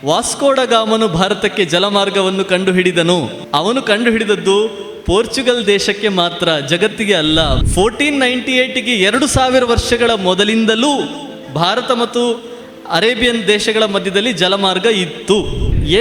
ವಾಸ್ಕೋಡಗಾಮನು ಭಾರತಕ್ಕೆ ಜಲಮಾರ್ಗವನ್ನು ಕಂಡುಹಿಡಿದನು. ಅವನು ಕಂಡುಹಿಡಿದದ್ದು ಪೋರ್ಚುಗಲ್ ದೇಶಕ್ಕೆ ಮಾತ್ರ, ಜಗತ್ತಿಗೆ ಅಲ್ಲ. 1498ಗೆ 2000 ವರ್ಷಗಳ ಮೊದಲಿಂದಲೂ ಭಾರತ ಮತ್ತು ಅರೇಬಿಯನ್ ದೇಶಗಳ ಮಧ್ಯದಲ್ಲಿ ಜಲಮಾರ್ಗ ಇತ್ತು.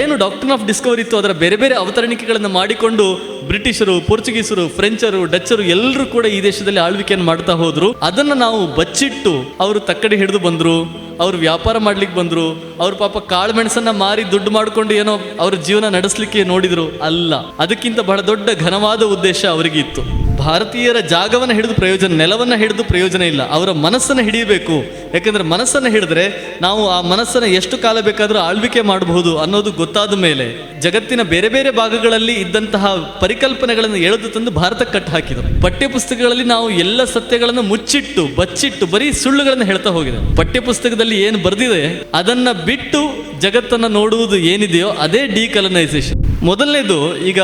ಏನು ಡಾಕ್ಟ್ರಿನ್ ಆಫ್ ಡಿಸ್ಕವರಿ ಇತ್ತು, ಅದರ ಬೇರೆ ಬೇರೆ ಅವತರಣಿಕೆಗಳನ್ನು ಮಾಡಿಕೊಂಡು ಬ್ರಿಟಿಷರು, ಪೋರ್ಚುಗೀಸರು, ಫ್ರೆಂಚರು, ಡಚ್ಚರು ಎಲ್ಲರೂ ಕೂಡ ಈ ದೇಶದಲ್ಲಿ ಆಳ್ವಿಕೆಯನ್ನು ಮಾಡ್ತಾ ಹೋದ್ರು. ಅದನ್ನು ನಾವು ಬಚ್ಚಿಟ್ಟು ಅವರು ತಕ್ಕಡಿ ಹಿಡಿದು ಬಂದರು, ಅವರು ವ್ಯಾಪಾರ ಮಾಡ್ಲಿಕ್ಕೆ ಬಂದರು, ಅವ್ರ ಪಾಪ ಕಾಳು ಮೆಣಸನ್ನ ಮಾರಿ ದುಡ್ಡು ಮಾಡಿಕೊಂಡು ಏನೋ ಅವ್ರ ಜೀವನ ನಡೆಸಲಿಕ್ಕೆ ನೋಡಿದ್ರು. ಅಲ್ಲ, ಅದಕ್ಕಿಂತ ಬಹಳ ದೊಡ್ಡ ಘನವಾದ ಉದ್ದೇಶ ಅವರಿಗೆ ಇತ್ತು. ಭಾರತೀಯರ ಜಾಗವನ್ನು ಹಿಡಿದು ಪ್ರಯೋಜನ, ನೆಲವನ್ನು ಹಿಡಿದು ಪ್ರಯೋಜನ ಇಲ್ಲ, ಅವರ ಮನಸ್ಸನ್ನು ಹಿಡಿಯಬೇಕು. ಯಾಕಂದರೆ ಮನಸ್ಸನ್ನು ಹಿಡಿದ್ರೆ ನಾವು ಆ ಮನಸ್ಸನ್ನು ಎಷ್ಟು ಕಾಲ ಬೇಕಾದರೂ ಆಳ್ವಿಕೆ ಮಾಡಬಹುದು ಅನ್ನೋದು ಗೊತ್ತಾದ ಮೇಲೆ ಜಗತ್ತಿನ ಬೇರೆ ಬೇರೆ ಭಾಗಗಳಲ್ಲಿ ಇದ್ದಂತಹ ಪರಿಕಲ್ಪನೆಗಳನ್ನು ಎಳೆದು ತಂದು ಭಾರತಕ್ಕೆ ಕಟ್ಟು ಹಾಕಿದರು. ಪಠ್ಯಪುಸ್ತಕಗಳಲ್ಲಿ ನಾವು ಎಲ್ಲ ಸತ್ಯಗಳನ್ನು ಮುಚ್ಚಿಟ್ಟು ಬಚ್ಚಿಟ್ಟು ಬರೀ ಸುಳ್ಳುಗಳನ್ನು ಹೇಳ್ತಾ ಹೋಗಿದೆ. ಪಠ್ಯಪುಸ್ತಕದಲ್ಲಿ ಏನು ಬರೆದಿದೆ ಅದನ್ನು ಬಿಟ್ಟು ಜಗತ್ತನ್ನು ನೋಡುವುದು ಏನಿದೆಯೋ ಅದೇ ಡಿಕಲನೈಸೇಷನ್. ಮೊದಲನೇದು, ಈಗ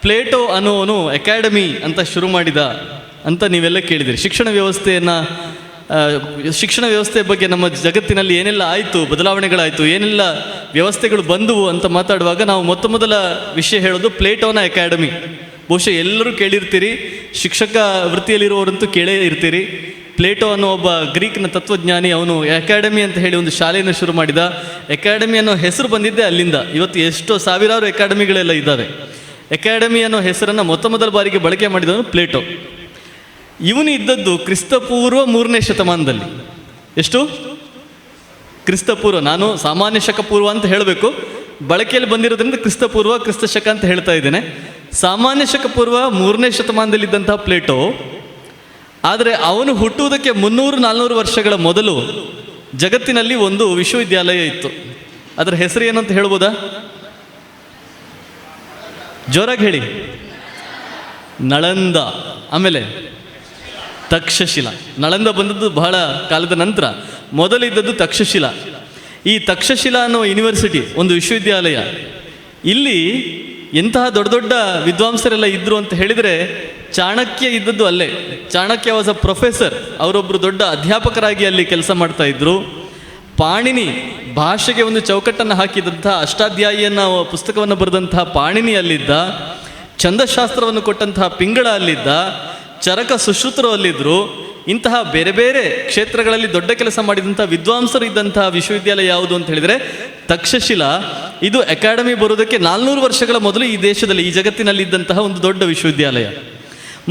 ಪ್ಲೇಟೋ ಅನ್ನೋನು ಅಕಾಡೆಮಿ ಅಂತ ಶುರು ಮಾಡಿದ ಅಂತ ನೀವೆಲ್ಲ ಕೇಳಿದಿರಿ. ಶಿಕ್ಷಣ ವ್ಯವಸ್ಥೆ ಬಗ್ಗೆ ನಮ್ಮ ಜಗತ್ತಿನಲ್ಲಿ ಏನೆಲ್ಲ ಆಯಿತು, ಬದಲಾವಣೆಗಳಾಯಿತು, ಏನೆಲ್ಲ ವ್ಯವಸ್ಥೆಗಳು ಬಂದವು ಅಂತ ಮಾತಾಡುವಾಗ ನಾವು ಮೊದಲ ವಿಷಯ ಹೇಳೋದು ಪ್ಲೇಟೋನ ಅಕಾಡೆಮಿ. ಬಹುಶಃ ಎಲ್ಲರೂ ಕೇಳಿರ್ತೀರಿ, ಶಿಕ್ಷಕ ವೃತ್ತಿಯಲ್ಲಿರುವವರಂತೂ ಕೇಳೇ ಇರ್ತೀರಿ. ಪ್ಲೇಟೋ ಅನ್ನೋ ಒಬ್ಬ ಗ್ರೀಕ್ನ ತತ್ವಜ್ಞಾನಿ, ಅವನು ಅಕಾಡೆಮಿ ಅಂತ ಹೇಳಿ ಒಂದು ಶಾಲೆಯನ್ನು ಶುರು ಮಾಡಿದ. ಅಕಾಡೆಮಿ ಅನ್ನೋ ಹೆಸರು ಬಂದಿದ್ದೆ ಅಲ್ಲಿಂದ. ಇವತ್ತು ಎಷ್ಟೋ ಸಾವಿರಾರು ಅಕಾಡೆಮಿಗಳೆಲ್ಲ ಇದ್ದಾವೆ. ಅಕಾಡೆಮಿ ಅನ್ನೋ ಹೆಸರನ್ನು ಮೊದಲ ಬಾರಿಗೆ ಬಳಕೆ ಮಾಡಿದವನು ಪ್ಲೇಟೋ. ಇವನು ಇದ್ದದ್ದು ಕ್ರಿಸ್ತಪೂರ್ವ 3ನೇ ಶತಮಾನದಲ್ಲಿ. ಎಷ್ಟು? ಕ್ರಿಸ್ತಪೂರ್ವ. ನಾನು ಸಾಮಾನ್ಯ ಶಕ ಪೂರ್ವ ಅಂತ ಹೇಳಬೇಕು, ಬಳಕೆಯಲ್ಲಿ ಬಂದಿರೋದ್ರಿಂದ ಕ್ರಿಸ್ತಪೂರ್ವ ಕ್ರಿಸ್ತಶಕ ಅಂತ ಹೇಳ್ತಾ ಇದ್ದೇನೆ. ಸಾಮಾನ್ಯ ಶಕ ಪೂರ್ವ 3ನೇ ಶತಮಾನದಲ್ಲಿದ್ದಂತಹ ಪ್ಲೇಟೋ. ಆದರೆ ಅವನು ಹುಟ್ಟುವುದಕ್ಕೆ 300-400 ವರ್ಷಗಳ ಮೊದಲು ಜಗತ್ತಿನಲ್ಲಿ ಒಂದು ವಿಶ್ವವಿದ್ಯಾಲಯ ಇತ್ತು. ಅದರ ಹೆಸರು ಏನು ಅಂತ ಹೇಳ್ಬೋದಾ? ಜೋರಾಗಿ ಹೇಳಿ. ನಳಂದ, ಆಮೇಲೆ ತಕ್ಷಶಿಲಾ. ನಳಂದ ಬಂದದ್ದು ಬಹಳ ಕಾಲದ ನಂತರ. ಮೊದಲಿದ್ದದ್ದು ತಕ್ಷಶಿಲಾ. ಈ ತಕ್ಷಶಿಲಾ ಅನ್ನೋ ಯೂನಿವರ್ಸಿಟಿ, ಒಂದು ವಿಶ್ವವಿದ್ಯಾಲಯ. ಇಲ್ಲಿ ಎಂತಹ ದೊಡ್ಡ ದೊಡ್ಡ ವಿದ್ವಾಂಸರೆಲ್ಲ ಇದ್ದರು ಅಂತ ಹೇಳಿದರೆ ಚಾಣಕ್ಯ ಇದ್ದದ್ದು ಅಲ್ಲೇ. ಚಾಣಕ್ಯ ವಾಸ್ ಅ ಪ್ರೊಫೆಸರ್, ಅವರೊಬ್ಬರು ದೊಡ್ಡ ಅಧ್ಯಾಪಕರಾಗಿ ಅಲ್ಲಿ ಕೆಲಸ ಮಾಡ್ತಾ ಇದ್ರು. ಪಾಣಿನಿ, ಭಾಷೆಗೆ ಒಂದು ಚೌಕಟ್ಟನ್ನು ಹಾಕಿದಂತಹ ಅಷ್ಟಾಧ್ಯಾಯಿಯನ್ನ ಪುಸ್ತಕವನ್ನು ಬರೆದಂತಹ ಪಾಣಿನಿ ಅಲ್ಲಿದ್ದ. ಛಂದಶಾಸ್ತ್ರವನ್ನು ಕೊಟ್ಟಂತಹ ಪಿಂಗಳ ಅಲ್ಲಿದ್ದ. ಚರಕ ಸುಶ್ರುತರು ಅಲ್ಲಿದ್ದರು. ಇಂತಹ ಬೇರೆ ಬೇರೆ ಕ್ಷೇತ್ರಗಳಲ್ಲಿ ದೊಡ್ಡ ಕೆಲಸ ಮಾಡಿದಂಥ ವಿದ್ವಾಂಸರು ಇದ್ದಂತಹ ವಿಶ್ವವಿದ್ಯಾಲಯ ಯಾವುದು ಅಂತ ಹೇಳಿದರೆ ತಕ್ಷಶಿಲಾ. ಇದು ಅಕಾಡೆಮಿ ಬರೋದಕ್ಕೆ 400 ವರ್ಷಗಳ ಮೊದಲು ಈ ದೇಶದಲ್ಲಿ, ಈ ಜಗತ್ತಿನಲ್ಲಿ ಇದ್ದಂತಹ ಒಂದು ದೊಡ್ಡ ವಿಶ್ವವಿದ್ಯಾಲಯ.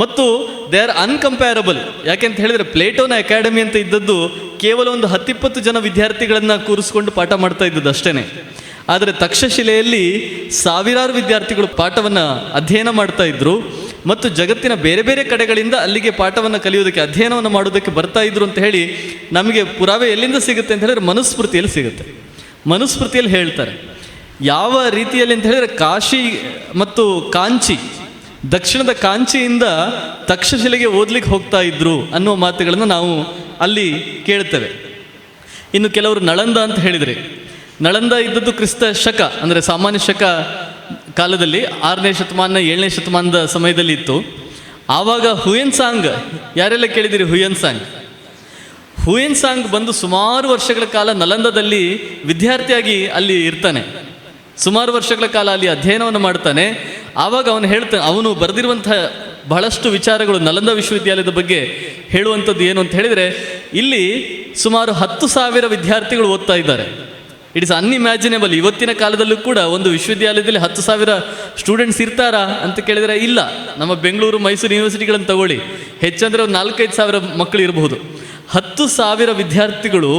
ಮತ್ತು ದೇ ಆರ್ ಅನ್ಕಂಪ್ಯಾರಬಲ್. ಯಾಕೆಂತ ಹೇಳಿದರೆ ಪ್ಲೇಟೋನ ಅಕಾಡೆಮಿ ಅಂತ ಇದ್ದದ್ದು ಕೇವಲ ಒಂದು 10-20 ಜನ ವಿದ್ಯಾರ್ಥಿಗಳನ್ನು ಕೂರಿಸ್ಕೊಂಡು ಪಾಠ ಮಾಡ್ತಾ ಇದ್ದದ್ದು ಅಷ್ಟೇ. ಆದರೆ ತಕ್ಷಶಿಲೆಯಲ್ಲಿ ಸಾವಿರಾರು ವಿದ್ಯಾರ್ಥಿಗಳು ಪಾಠವನ್ನು ಅಧ್ಯಯನ ಮಾಡ್ತಾ ಇದ್ರು ಮತ್ತು ಜಗತ್ತಿನ ಬೇರೆ ಬೇರೆ ಕಡೆಗಳಿಂದ ಅಲ್ಲಿಗೆ ಪಾಠವನ್ನು ಕಲಿಯೋದಕ್ಕೆ, ಅಧ್ಯಯನವನ್ನು ಮಾಡೋದಕ್ಕೆ ಬರ್ತಾ ಇದ್ರು ಅಂತ ಹೇಳಿ ನಮಗೆ ಪುರಾವೆ ಎಲ್ಲಿಂದ ಸಿಗುತ್ತೆ ಅಂತ ಹೇಳಿದ್ರೆ ಮನುಸ್ಮೃತಿಯಲ್ಲಿ ಸಿಗುತ್ತೆ. ಮನುಸ್ಮೃತಿಯಲ್ಲಿ ಹೇಳ್ತಾರೆ ಯಾವ ರೀತಿಯಲ್ಲಿ ಅಂತ ಹೇಳಿದರೆ ಕಾಶಿ ಮತ್ತು ಕಾಂಚಿ, ದಕ್ಷಿಣದ ಕಾಂಚಿಯಿಂದ ತಕ್ಷಶಿಲೆಗೆ ಓದ್ಲಿಕ್ಕೆ ಹೋಗ್ತಾ ಇದ್ರು ಅನ್ನೋ ಮಾತುಗಳನ್ನು ನಾವು ಅಲ್ಲಿ ಕೇಳ್ತೇವೆ. ಇನ್ನು ಕೆಲವರು ನಳಂದ ಅಂತ ಹೇಳಿದರೆ, ನಳಂದ ಇದ್ದದ್ದು ಕ್ರಿಸ್ತ ಶಕ ಅಂದರೆ ಸಾಮಾನ್ಯ ಶಕ ಕಾಲದಲ್ಲಿ 6ನೇ ಶತಮಾನ 7ನೇ ಶತಮಾನದ ಸಮಯದಲ್ಲಿ ಇತ್ತು. ಆವಾಗ ಹುಯೆನ್ ಸಾಂಗ್, ಯಾರೆಲ್ಲ ಕೇಳಿದಿರಿ ಹುಯೆನ್ ಸಾಂಗ್? ಹುಯೆನ್ ಸಾಂಗ್ ಬಂದು ಸುಮಾರು ವರ್ಷಗಳ ಕಾಲ ನಲಂದದಲ್ಲಿ ವಿದ್ಯಾರ್ಥಿಯಾಗಿ ಅಲ್ಲಿ ಇರ್ತಾನೆ. ಸುಮಾರು ವರ್ಷಗಳ ಕಾಲ ಅಲ್ಲಿ ಅಧ್ಯಯನವನ್ನು ಮಾಡ್ತಾನೆ. ಆವಾಗ ಅವನು ಹೇಳ್ತಾನೆ, ಅವನು ಬರೆದಿರುವಂಥ ಬಹಳಷ್ಟು ವಿಚಾರಗಳು ನಲಂದ ವಿಶ್ವವಿದ್ಯಾಲಯದ ಬಗ್ಗೆ ಹೇಳುವಂಥದ್ದು ಏನು ಅಂತ ಹೇಳಿದರೆ, ಇಲ್ಲಿ ಸುಮಾರು 10,000 ವಿದ್ಯಾರ್ಥಿಗಳು ಓದ್ತಾ ಇದ್ದಾರೆ. It is unimaginable. ಇವತ್ತಿನ ಕಾಲದಲ್ಲೂ ಕೂಡ ಒಂದು ವಿಶ್ವವಿದ್ಯಾಲಯದಲ್ಲಿ 10,000 ಸ್ಟೂಡೆಂಟ್ಸ್ ಇರ್ತಾರಾ ಅಂತ ಕೇಳಿದರೆ ಇಲ್ಲ. ನಮ್ಮ ಬೆಂಗಳೂರು, ಮೈಸೂರು ಯೂನಿವರ್ಸಿಟಿಗಳನ್ನು ತಗೊಳ್ಳಿ, ಹೆಚ್ಚಂದರೆ ಒಂದು 4-5 ಸಾವಿರ ಮಕ್ಕಳು ಇರಬಹುದು. 10,000 ವಿದ್ಯಾರ್ಥಿಗಳು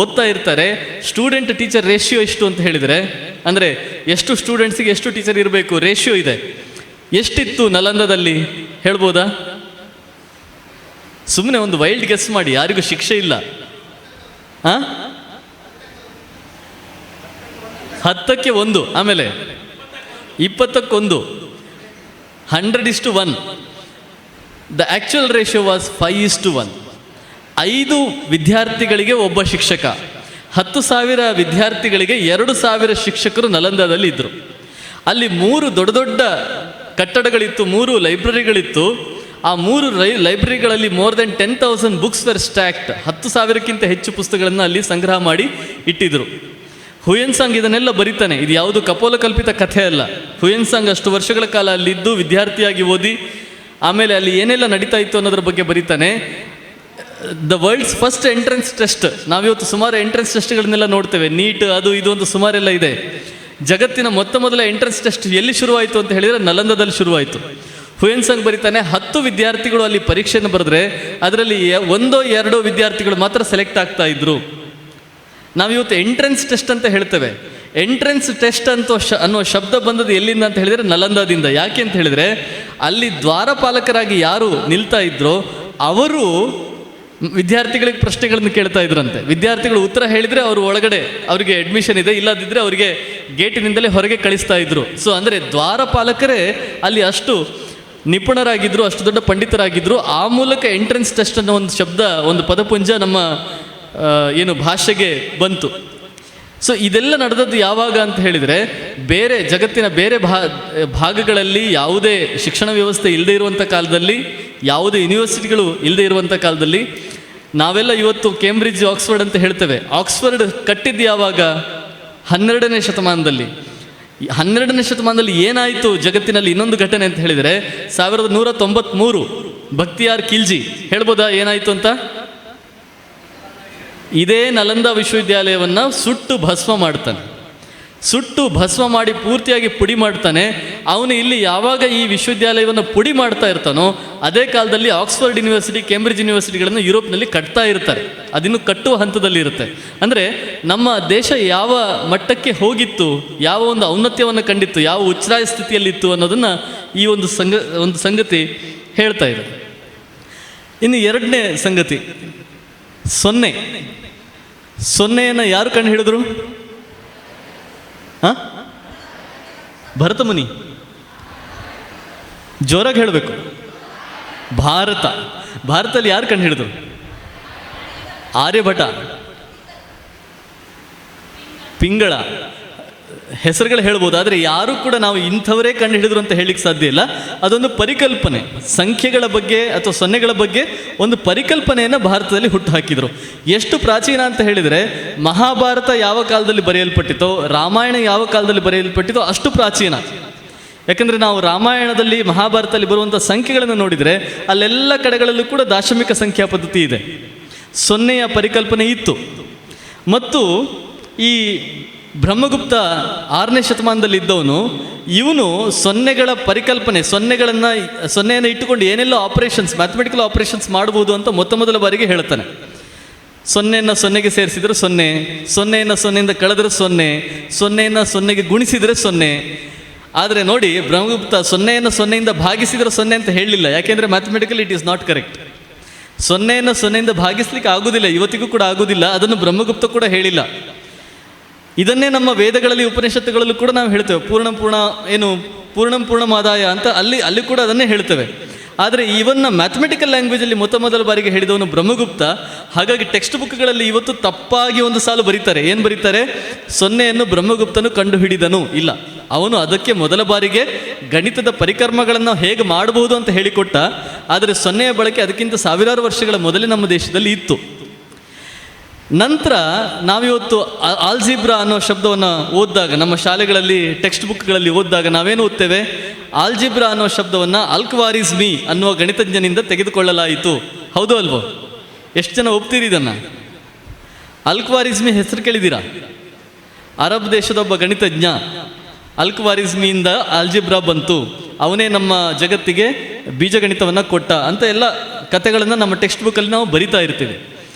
ಓದ್ತಾ ಇರ್ತಾರೆ. ಸ್ಟೂಡೆಂಟ್ ಟೀಚರ್ ರೇಷಿಯೋ ಎಷ್ಟು ಅಂತ ಹೇಳಿದರೆ, ಅಂದರೆ ಎಷ್ಟು ಸ್ಟೂಡೆಂಟ್ಸಿಗೆ ಎಷ್ಟು ಟೀಚರ್ ಇರಬೇಕು ರೇಷಿಯೋ ಇದೆ. ಎಷ್ಟಿತ್ತು ನಲಂದದಲ್ಲಿ ಹೇಳ್ಬೋದಾ? ಸುಮ್ಮನೆ ಒಂದು ವೈಲ್ಡ್ ಗೆಸ್ ಮಾಡಿ, ಯಾರಿಗೂ ಶಿಕ್ಷೆ ಇಲ್ಲ. 10ಕ್ಕೆ 1, ಆಮೇಲೆ 20ಕ್ಕೆ 1, 100:1. The actual ratio was 5:1. 5 ವಿದ್ಯಾರ್ಥಿಗಳಿಗೆ ಒಬ್ಬ ಶಿಕ್ಷಕ. 10,000 ವಿದ್ಯಾರ್ಥಿಗಳಿಗೆ 2,000 ಶಿಕ್ಷಕರು ನಲಂದಾದಲ್ಲಿ ಇದ್ದರು. ಅಲ್ಲಿ 3 ದೊಡ್ಡ ದೊಡ್ಡ ಕಟ್ಟಡಗಳಿತ್ತು, 3 ಲೈಬ್ರರಿಗಳಿತ್ತು. ಆ 3 ಲೈಬ್ರರಿಗಳಲ್ಲಿ more than 10,000 books were stacked. 10,000ಕ್ಕಿಂತ ಹೆಚ್ಚು ಪುಸ್ತಕಗಳನ್ನು ಅಲ್ಲಿ ಸಂಗ್ರಹ ಮಾಡಿ ಇಟ್ಟಿದ್ದರು. ಹುಯೆನ್ಸಾಂಗ್ ಇದನ್ನೆಲ್ಲ ಬರೀತಾನೆ. ಇದು ಯಾವುದು ಕಪೋಲಕಲ್ಪಿತ ಕಥೆ ಅಲ್ಲ. ಹುಯೆನ್ಸಾಂಗ್ ಅಷ್ಟು ವರ್ಷಗಳ ಕಾಲ ಅಲ್ಲಿದ್ದು ವಿದ್ಯಾರ್ಥಿಯಾಗಿ ಓದಿ ಆಮೇಲೆ ಅಲ್ಲಿ ಏನೆಲ್ಲ ನಡೀತಾ ಇತ್ತು ಅನ್ನೋದ್ರ ಬಗ್ಗೆ ಬರೀತಾನೆ. The world's first entrance test, ನಾವಿವತ್ತು ಸುಮಾರು ಎಂಟ್ರೆನ್ಸ್ ಟೆಸ್ಟ್ಗಳನ್ನೆಲ್ಲ ನೋಡ್ತೇವೆ, ನೀಟ್ ಅದು ಇದು ಅಂತ ಸುಮಾರೆಲ್ಲ ಇದೆ. ಜಗತ್ತಿನ ಮೊದಲ ಎಂಟ್ರೆನ್ಸ್ ಟೆಸ್ಟ್ ಎಲ್ಲಿ ಶುರುವಾಯಿತು ಅಂತ ಹೇಳಿದರೆ ನಲಂದದಲ್ಲಿ ಶುರುವಾಯಿತು. ಹುಯೆನ್ಸಾಂಗ್ ಬರೀತಾನೆ 10 ವಿದ್ಯಾರ್ಥಿಗಳು ಅಲ್ಲಿ ಪರೀಕ್ಷೆಯನ್ನು ಬರೆದ್ರೆ ಅದರಲ್ಲಿ 1-2 ವಿದ್ಯಾರ್ಥಿಗಳು ಮಾತ್ರ ಸೆಲೆಕ್ಟ್ ಆಗ್ತಾ ಇದ್ರು. ನಾವಿವತ್ತು ಎಂಟ್ರೆನ್ಸ್ ಟೆಸ್ಟ್ ಅಂತ ಹೇಳ್ತೇವೆ. ಎಂಟ್ರೆನ್ಸ್ ಟೆಸ್ಟ್ ಅನ್ನೋ ಶಬ್ದ ಬಂದದ್ದು ಎಲ್ಲಿಂದ ಅಂತ ಹೇಳಿದರೆ ನಲಂದಾದಿಂದ. ಯಾಕೆ ಅಂತ ಹೇಳಿದರೆ ಅಲ್ಲಿ ದ್ವಾರಪಾಲಕರಾಗಿ ಯಾರು ನಿಲ್ತಾ ಇದ್ರೋ ಅವರು ವಿದ್ಯಾರ್ಥಿಗಳಿಗೆ ಪ್ರಶ್ನೆಗಳನ್ನು ಕೇಳ್ತಾ ಇದ್ರಂತೆ. ವಿದ್ಯಾರ್ಥಿಗಳು ಉತ್ತರ ಹೇಳಿದರೆ ಅವರು ಒಳಗಡೆ ಅವರಿಗೆ ಅಡ್ಮಿಷನ್ ಇದೆ, ಇಲ್ಲದಿದ್ದರೆ ಅವರಿಗೆ ಗೇಟಿನಿಂದಲೇ ಹೊರಗೆ ಕಳಿಸ್ತಾ ಇದ್ರು. ಸೊ ಅಂದರೆ ದ್ವಾರಪಾಲಕರೇ ಅಲ್ಲಿ ಅಷ್ಟು ನಿಪುಣರಾಗಿದ್ದರು, ಅಷ್ಟು ದೊಡ್ಡ ಪಂಡಿತರಾಗಿದ್ದರು. ಆ ಮೂಲಕ ಎಂಟ್ರೆನ್ಸ್ ಟೆಸ್ಟ್ ಅನ್ನೋ ಒಂದು ಶಬ್ದ, ಒಂದು ಪದಪುಂಜ ನಮ್ಮ ಭಾಷೆಗೆ ಬಂತು. ಸೊ ಇದೆಲ್ಲ ನಡೆದದ್ದು ಯಾವಾಗ ಅಂತ ಹೇಳಿದರೆ ಬೇರೆ ಜಗತ್ತಿನ ಬೇರೆ ಭಾಗಗಳಲ್ಲಿ ಯಾವುದೇ ಶಿಕ್ಷಣ ವ್ಯವಸ್ಥೆ ಇಲ್ಲದೆ ಇರುವಂಥ ಕಾಲದಲ್ಲಿ, ಯಾವುದೇ ಯೂನಿವರ್ಸಿಟಿಗಳು ಇಲ್ಲದೆ ಇರುವಂಥ ಕಾಲದಲ್ಲಿ, ನಾವೆಲ್ಲ ಇವತ್ತು ಕೇಂಬ್ರಿಡ್ಜ್ ಆಕ್ಸ್ಫರ್ಡ್ ಅಂತ ಹೇಳ್ತೇವೆ. ಆಕ್ಸ್ಫರ್ಡ್ ಕಟ್ಟಿದ್ದು ಯಾವಾಗ? 12ನೇ ಶತಮಾನದಲ್ಲಿ. 12ನೇ ಶತಮಾನದಲ್ಲಿ ಏನಾಯಿತು ಜಗತ್ತಿನಲ್ಲಿ ಇನ್ನೊಂದು ಘಟನೆ ಅಂತ ಹೇಳಿದರೆ 1193 ಬಕ್ತಿಯಾರ್ ಖಿಲ್ಜಿ. ಹೇಳ್ಬೋದಾ ಏನಾಯಿತು ಅಂತ? ಇದೇ ನಲಂದಾ ವಿಶ್ವವಿದ್ಯಾಲಯವನ್ನು ಸುಟ್ಟು ಭಸ್ಮ ಮಾಡ್ತಾನೆ. ಸುಟ್ಟು ಭಸ್ಮ ಮಾಡಿ ಪೂರ್ತಿಯಾಗಿ ಪುಡಿ ಮಾಡ್ತಾನೆ. ಅವನು ಇಲ್ಲಿ ಯಾವಾಗ ಈ ವಿಶ್ವವಿದ್ಯಾಲಯವನ್ನು ಪುಡಿ ಮಾಡ್ತಾ ಇರ್ತಾನೋ ಅದೇ ಕಾಲದಲ್ಲಿ ಆಕ್ಸ್ಫರ್ಡ್ ಯೂನಿವರ್ಸಿಟಿ, ಕೇಂಬ್ರಿಡ್ಜ್ ಯೂನಿವರ್ಸಿಟಿಗಳನ್ನು ಯುರೋಪ್ನಲ್ಲಿ ಕಟ್ತಾ ಇರ್ತಾರೆ. ಅದಿನ್ನು ಕಟ್ಟುವ ಹಂತದಲ್ಲಿ ಇರುತ್ತೆ. ಅಂದರೆ ನಮ್ಮ ದೇಶ ಯಾವ ಮಟ್ಟಕ್ಕೆ ಹೋಗಿತ್ತು, ಯಾವ ಒಂದು ಔನ್ನತ್ಯವನ್ನು ಕಂಡಿತ್ತು, ಯಾವ ಉಚ್ಛ್ರಾಯ ಸ್ಥಿತಿಯಲ್ಲಿತ್ತು ಅನ್ನೋದನ್ನು ಈ ಒಂದು ಸಂಗತಿ ಹೇಳ್ತಾ ಇದೆ. ಇನ್ನು ಎರಡನೇ ಸಂಗತಿ, ಸೊನ್ನೆಯನ್ನು ಯಾರು ಕಂಡು ಹಿಡಿದ್ರು? ಭರತಮುನಿ. ಜೋರಾಗಿ ಹೇಳಬೇಕು. ಭಾರತದಲ್ಲಿ ಯಾರು ಕಂಡು ಹಿಡಿದ್ರು? ಆರ್ಯಭಟ, ಪಿಂಗಳ. ಹೆಸರುಗಳು ಹೇಳ್ಬೋದು, ಆದರೆ ಯಾರು ಕೂಡ ನಾವು ಇಂಥವರೇ ಕಂಡು ಹಿಡಿದ್ರು ಅಂತ ಹೇಳಲಿಕ್ಕೆ ಸಾಧ್ಯ ಇಲ್ಲ. ಅದೊಂದು ಪರಿಕಲ್ಪನೆ, ಸಂಖ್ಯೆಗಳ ಬಗ್ಗೆ ಅಥವಾ ಸೊನ್ನೆಗಳ ಬಗ್ಗೆ ಒಂದು ಪರಿಕಲ್ಪನೆಯನ್ನು ಭಾರತದಲ್ಲಿ ಹುಟ್ಟುಹಾಕಿದರು. ಎಷ್ಟು ಪ್ರಾಚೀನ ಅಂತ ಹೇಳಿದರೆ ಮಹಾಭಾರತ ಯಾವ ಕಾಲದಲ್ಲಿ ಬರೆಯಲ್ಪಟ್ಟಿತೋ, ರಾಮಾಯಣ ಯಾವ ಕಾಲದಲ್ಲಿ ಬರೆಯಲ್ಪಟ್ಟಿತೋ ಅಷ್ಟು ಪ್ರಾಚೀನ. ಯಾಕಂದರೆ ನಾವು ರಾಮಾಯಣದಲ್ಲಿ, ಮಹಾಭಾರತದಲ್ಲಿ ಬರುವಂಥ ಸಂಖ್ಯೆಗಳನ್ನು ನೋಡಿದರೆ ಅಲ್ಲೆಲ್ಲ ಕಡೆಗಳಲ್ಲೂ ಕೂಡ ದಾಶಮಿಕ ಸಂಖ್ಯಾ ಪದ್ಧತಿ ಇದೆ, ಸೊನ್ನೆಯ ಪರಿಕಲ್ಪನೆ ಇತ್ತು. ಮತ್ತು ಈ ಬ್ರಹ್ಮಗುಪ್ತ 6ನೇ ಶತಮಾನದಲ್ಲಿ ಇದ್ದವನು, ಇವನು ಸೊನ್ನೆಗಳ ಪರಿಕಲ್ಪನೆ, ಸೊನ್ನೆಯನ್ನು ಇಟ್ಟುಕೊಂಡು ಏನೆಲ್ಲ ಆಪರೇಷನ್ಸ್, ಮ್ಯಾಥಮೆಟಿಕಲ್ ಆಪರೇಷನ್ಸ್ ಮಾಡ್ಬೋದು ಅಂತ ಮೊದಲ ಬಾರಿಗೆ ಹೇಳ್ತಾನೆ. ಸೊನ್ನೆಯನ್ನು ಸೊನ್ನೆಗೆ ಸೇರಿಸಿದರೆ 0, ಸೊನ್ನೆಯನ್ನು ಸೊನ್ನೆಯಿಂದ ಕಳೆದರೆ 0, ಸೊನ್ನೆಯನ್ನು ಸೊನ್ನೆಗೆ ಗುಣಿಸಿದರೆ 0. ಆದರೆ ನೋಡಿ, ಬ್ರಹ್ಮಗುಪ್ತ ಸೊನ್ನೆಯನ್ನು ಸೊನ್ನೆಯಿಂದ ಭಾಗಿಸಿದರೆ 0 ಅಂತ ಹೇಳಲಿಲ್ಲ. ಯಾಕೆಂದರೆ mathematical it is not correct. ಸೊನ್ನೆಯನ್ನು ಸೊನ್ನೆಯಿಂದ ಭಾಗಿಸ್ಲಿಕ್ಕೆ ಆಗೋದಿಲ್ಲ, ಇವತ್ತಿಗೂ ಕೂಡ ಆಗೋದಿಲ್ಲ. ಅದನ್ನು ಬ್ರಹ್ಮಗುಪ್ತ ಕೂಡ ಹೇಳಿಲ್ಲ. ಇದನ್ನೇ ನಮ್ಮ ವೇದಗಳಲ್ಲಿ, ಉಪನಿಷತ್ತುಗಳಲ್ಲೂ ಕೂಡ ನಾವು ಹೇಳ್ತೇವೆ. ಪೂರ್ಣಮಾದಾಯ ಅಂತ ಅಲ್ಲಿ ಕೂಡ ಅದನ್ನೇ ಹೇಳ್ತೇವೆ. ಆದರೆ ಇವನ್ನ ಮ್ಯಾಥಮೆಟಿಕಲ್ ಲ್ಯಾಂಗ್ವೇಜಲ್ಲಿ ಮೊದಲ ಬಾರಿಗೆ ಹೇಳಿದವನು ಬ್ರಹ್ಮಗುಪ್ತ. ಹಾಗಾಗಿ ಟೆಕ್ಸ್ಟ್ ಬುಕ್ಗಳಲ್ಲಿ ಇವತ್ತು ತಪ್ಪಾಗಿ ಒಂದು ಸಾಲು ಬರೀತಾರೆ. ಏನು ಬರೀತಾರೆ? 0ಯನ್ನು ಬ್ರಹ್ಮಗುಪ್ತನು ಕಂಡು ಹಿಡಿದನು. ಇಲ್ಲ, ಅವನು ಅದಕ್ಕೆ ಮೊದಲ ಬಾರಿಗೆ ಗಣಿತದ ಪರಿಕರ್ಮಗಳನ್ನು ಹೇಗೆ ಮಾಡಬಹುದು ಅಂತ ಹೇಳಿಕೊಟ್ಟ. ಆದರೆ 0ಯ ಬಳಕೆ ಅದಕ್ಕಿಂತ ಸಾವಿರಾರು ವರ್ಷಗಳ ಮೊದಲೇ ನಮ್ಮ ದೇಶದಲ್ಲಿ ಇತ್ತು. ನಂತರ ನಾವಿವತ್ತು ಆಲ್ಜಿಬ್ರಾ ಅನ್ನೋ ಶಬ್ದವನ್ನು ಓದಿದಾಗ, ನಮ್ಮ ಶಾಲೆಗಳಲ್ಲಿ ಟೆಕ್ಸ್ಟ್ ಬುಕ್ಗಳಲ್ಲಿ ಓದಿದಾಗ ನಾವೇನು ಓದ್ತೇವೆ? ಆಲ್ಜಿಬ್ರಾ ಅನ್ನೋ ಶಬ್ದವನ್ನು ಅಲ್ಕ್ವಾರಿಸ್ಮಿ ಅನ್ನುವ ಗಣಿತಜ್ಞನಿಂದ ತೆಗೆದುಕೊಳ್ಳಲಾಯಿತು. ಹೌದು ಅಲ್ವೋ? ಎಷ್ಟು ಜನ ಒಪ್ತೀರಿ ಇದನ್ನು? ಅಲ್ಕ್ವಾರಿಸ್ಮಿ ಹೆಸರು ಕೇಳಿದ್ದೀರಾ? ಅರಬ್ ದೇಶದ ಒಬ್ಬ ಗಣಿತಜ್ಞ. ಅಲ್ಕ್ವಾರಿಸ್ಮಿಯಿಂದ ಆಲ್ಜಿಬ್ರಾ ಬಂತು, ಅವನೇ ನಮ್ಮ ಜಗತ್ತಿಗೆ ಬೀಜಗಣಿತವನ್ನು ಕೊಟ್ಟ ಅಂತ ಎಲ್ಲ ಕಥೆಗಳನ್ನು ನಮ್ಮ ಟೆಕ್ಸ್ಟ್ ಬುಕ್ಕಲ್ಲಿ ನಾವು ಬರಿತಾ ಇರ್ತೀವಿ.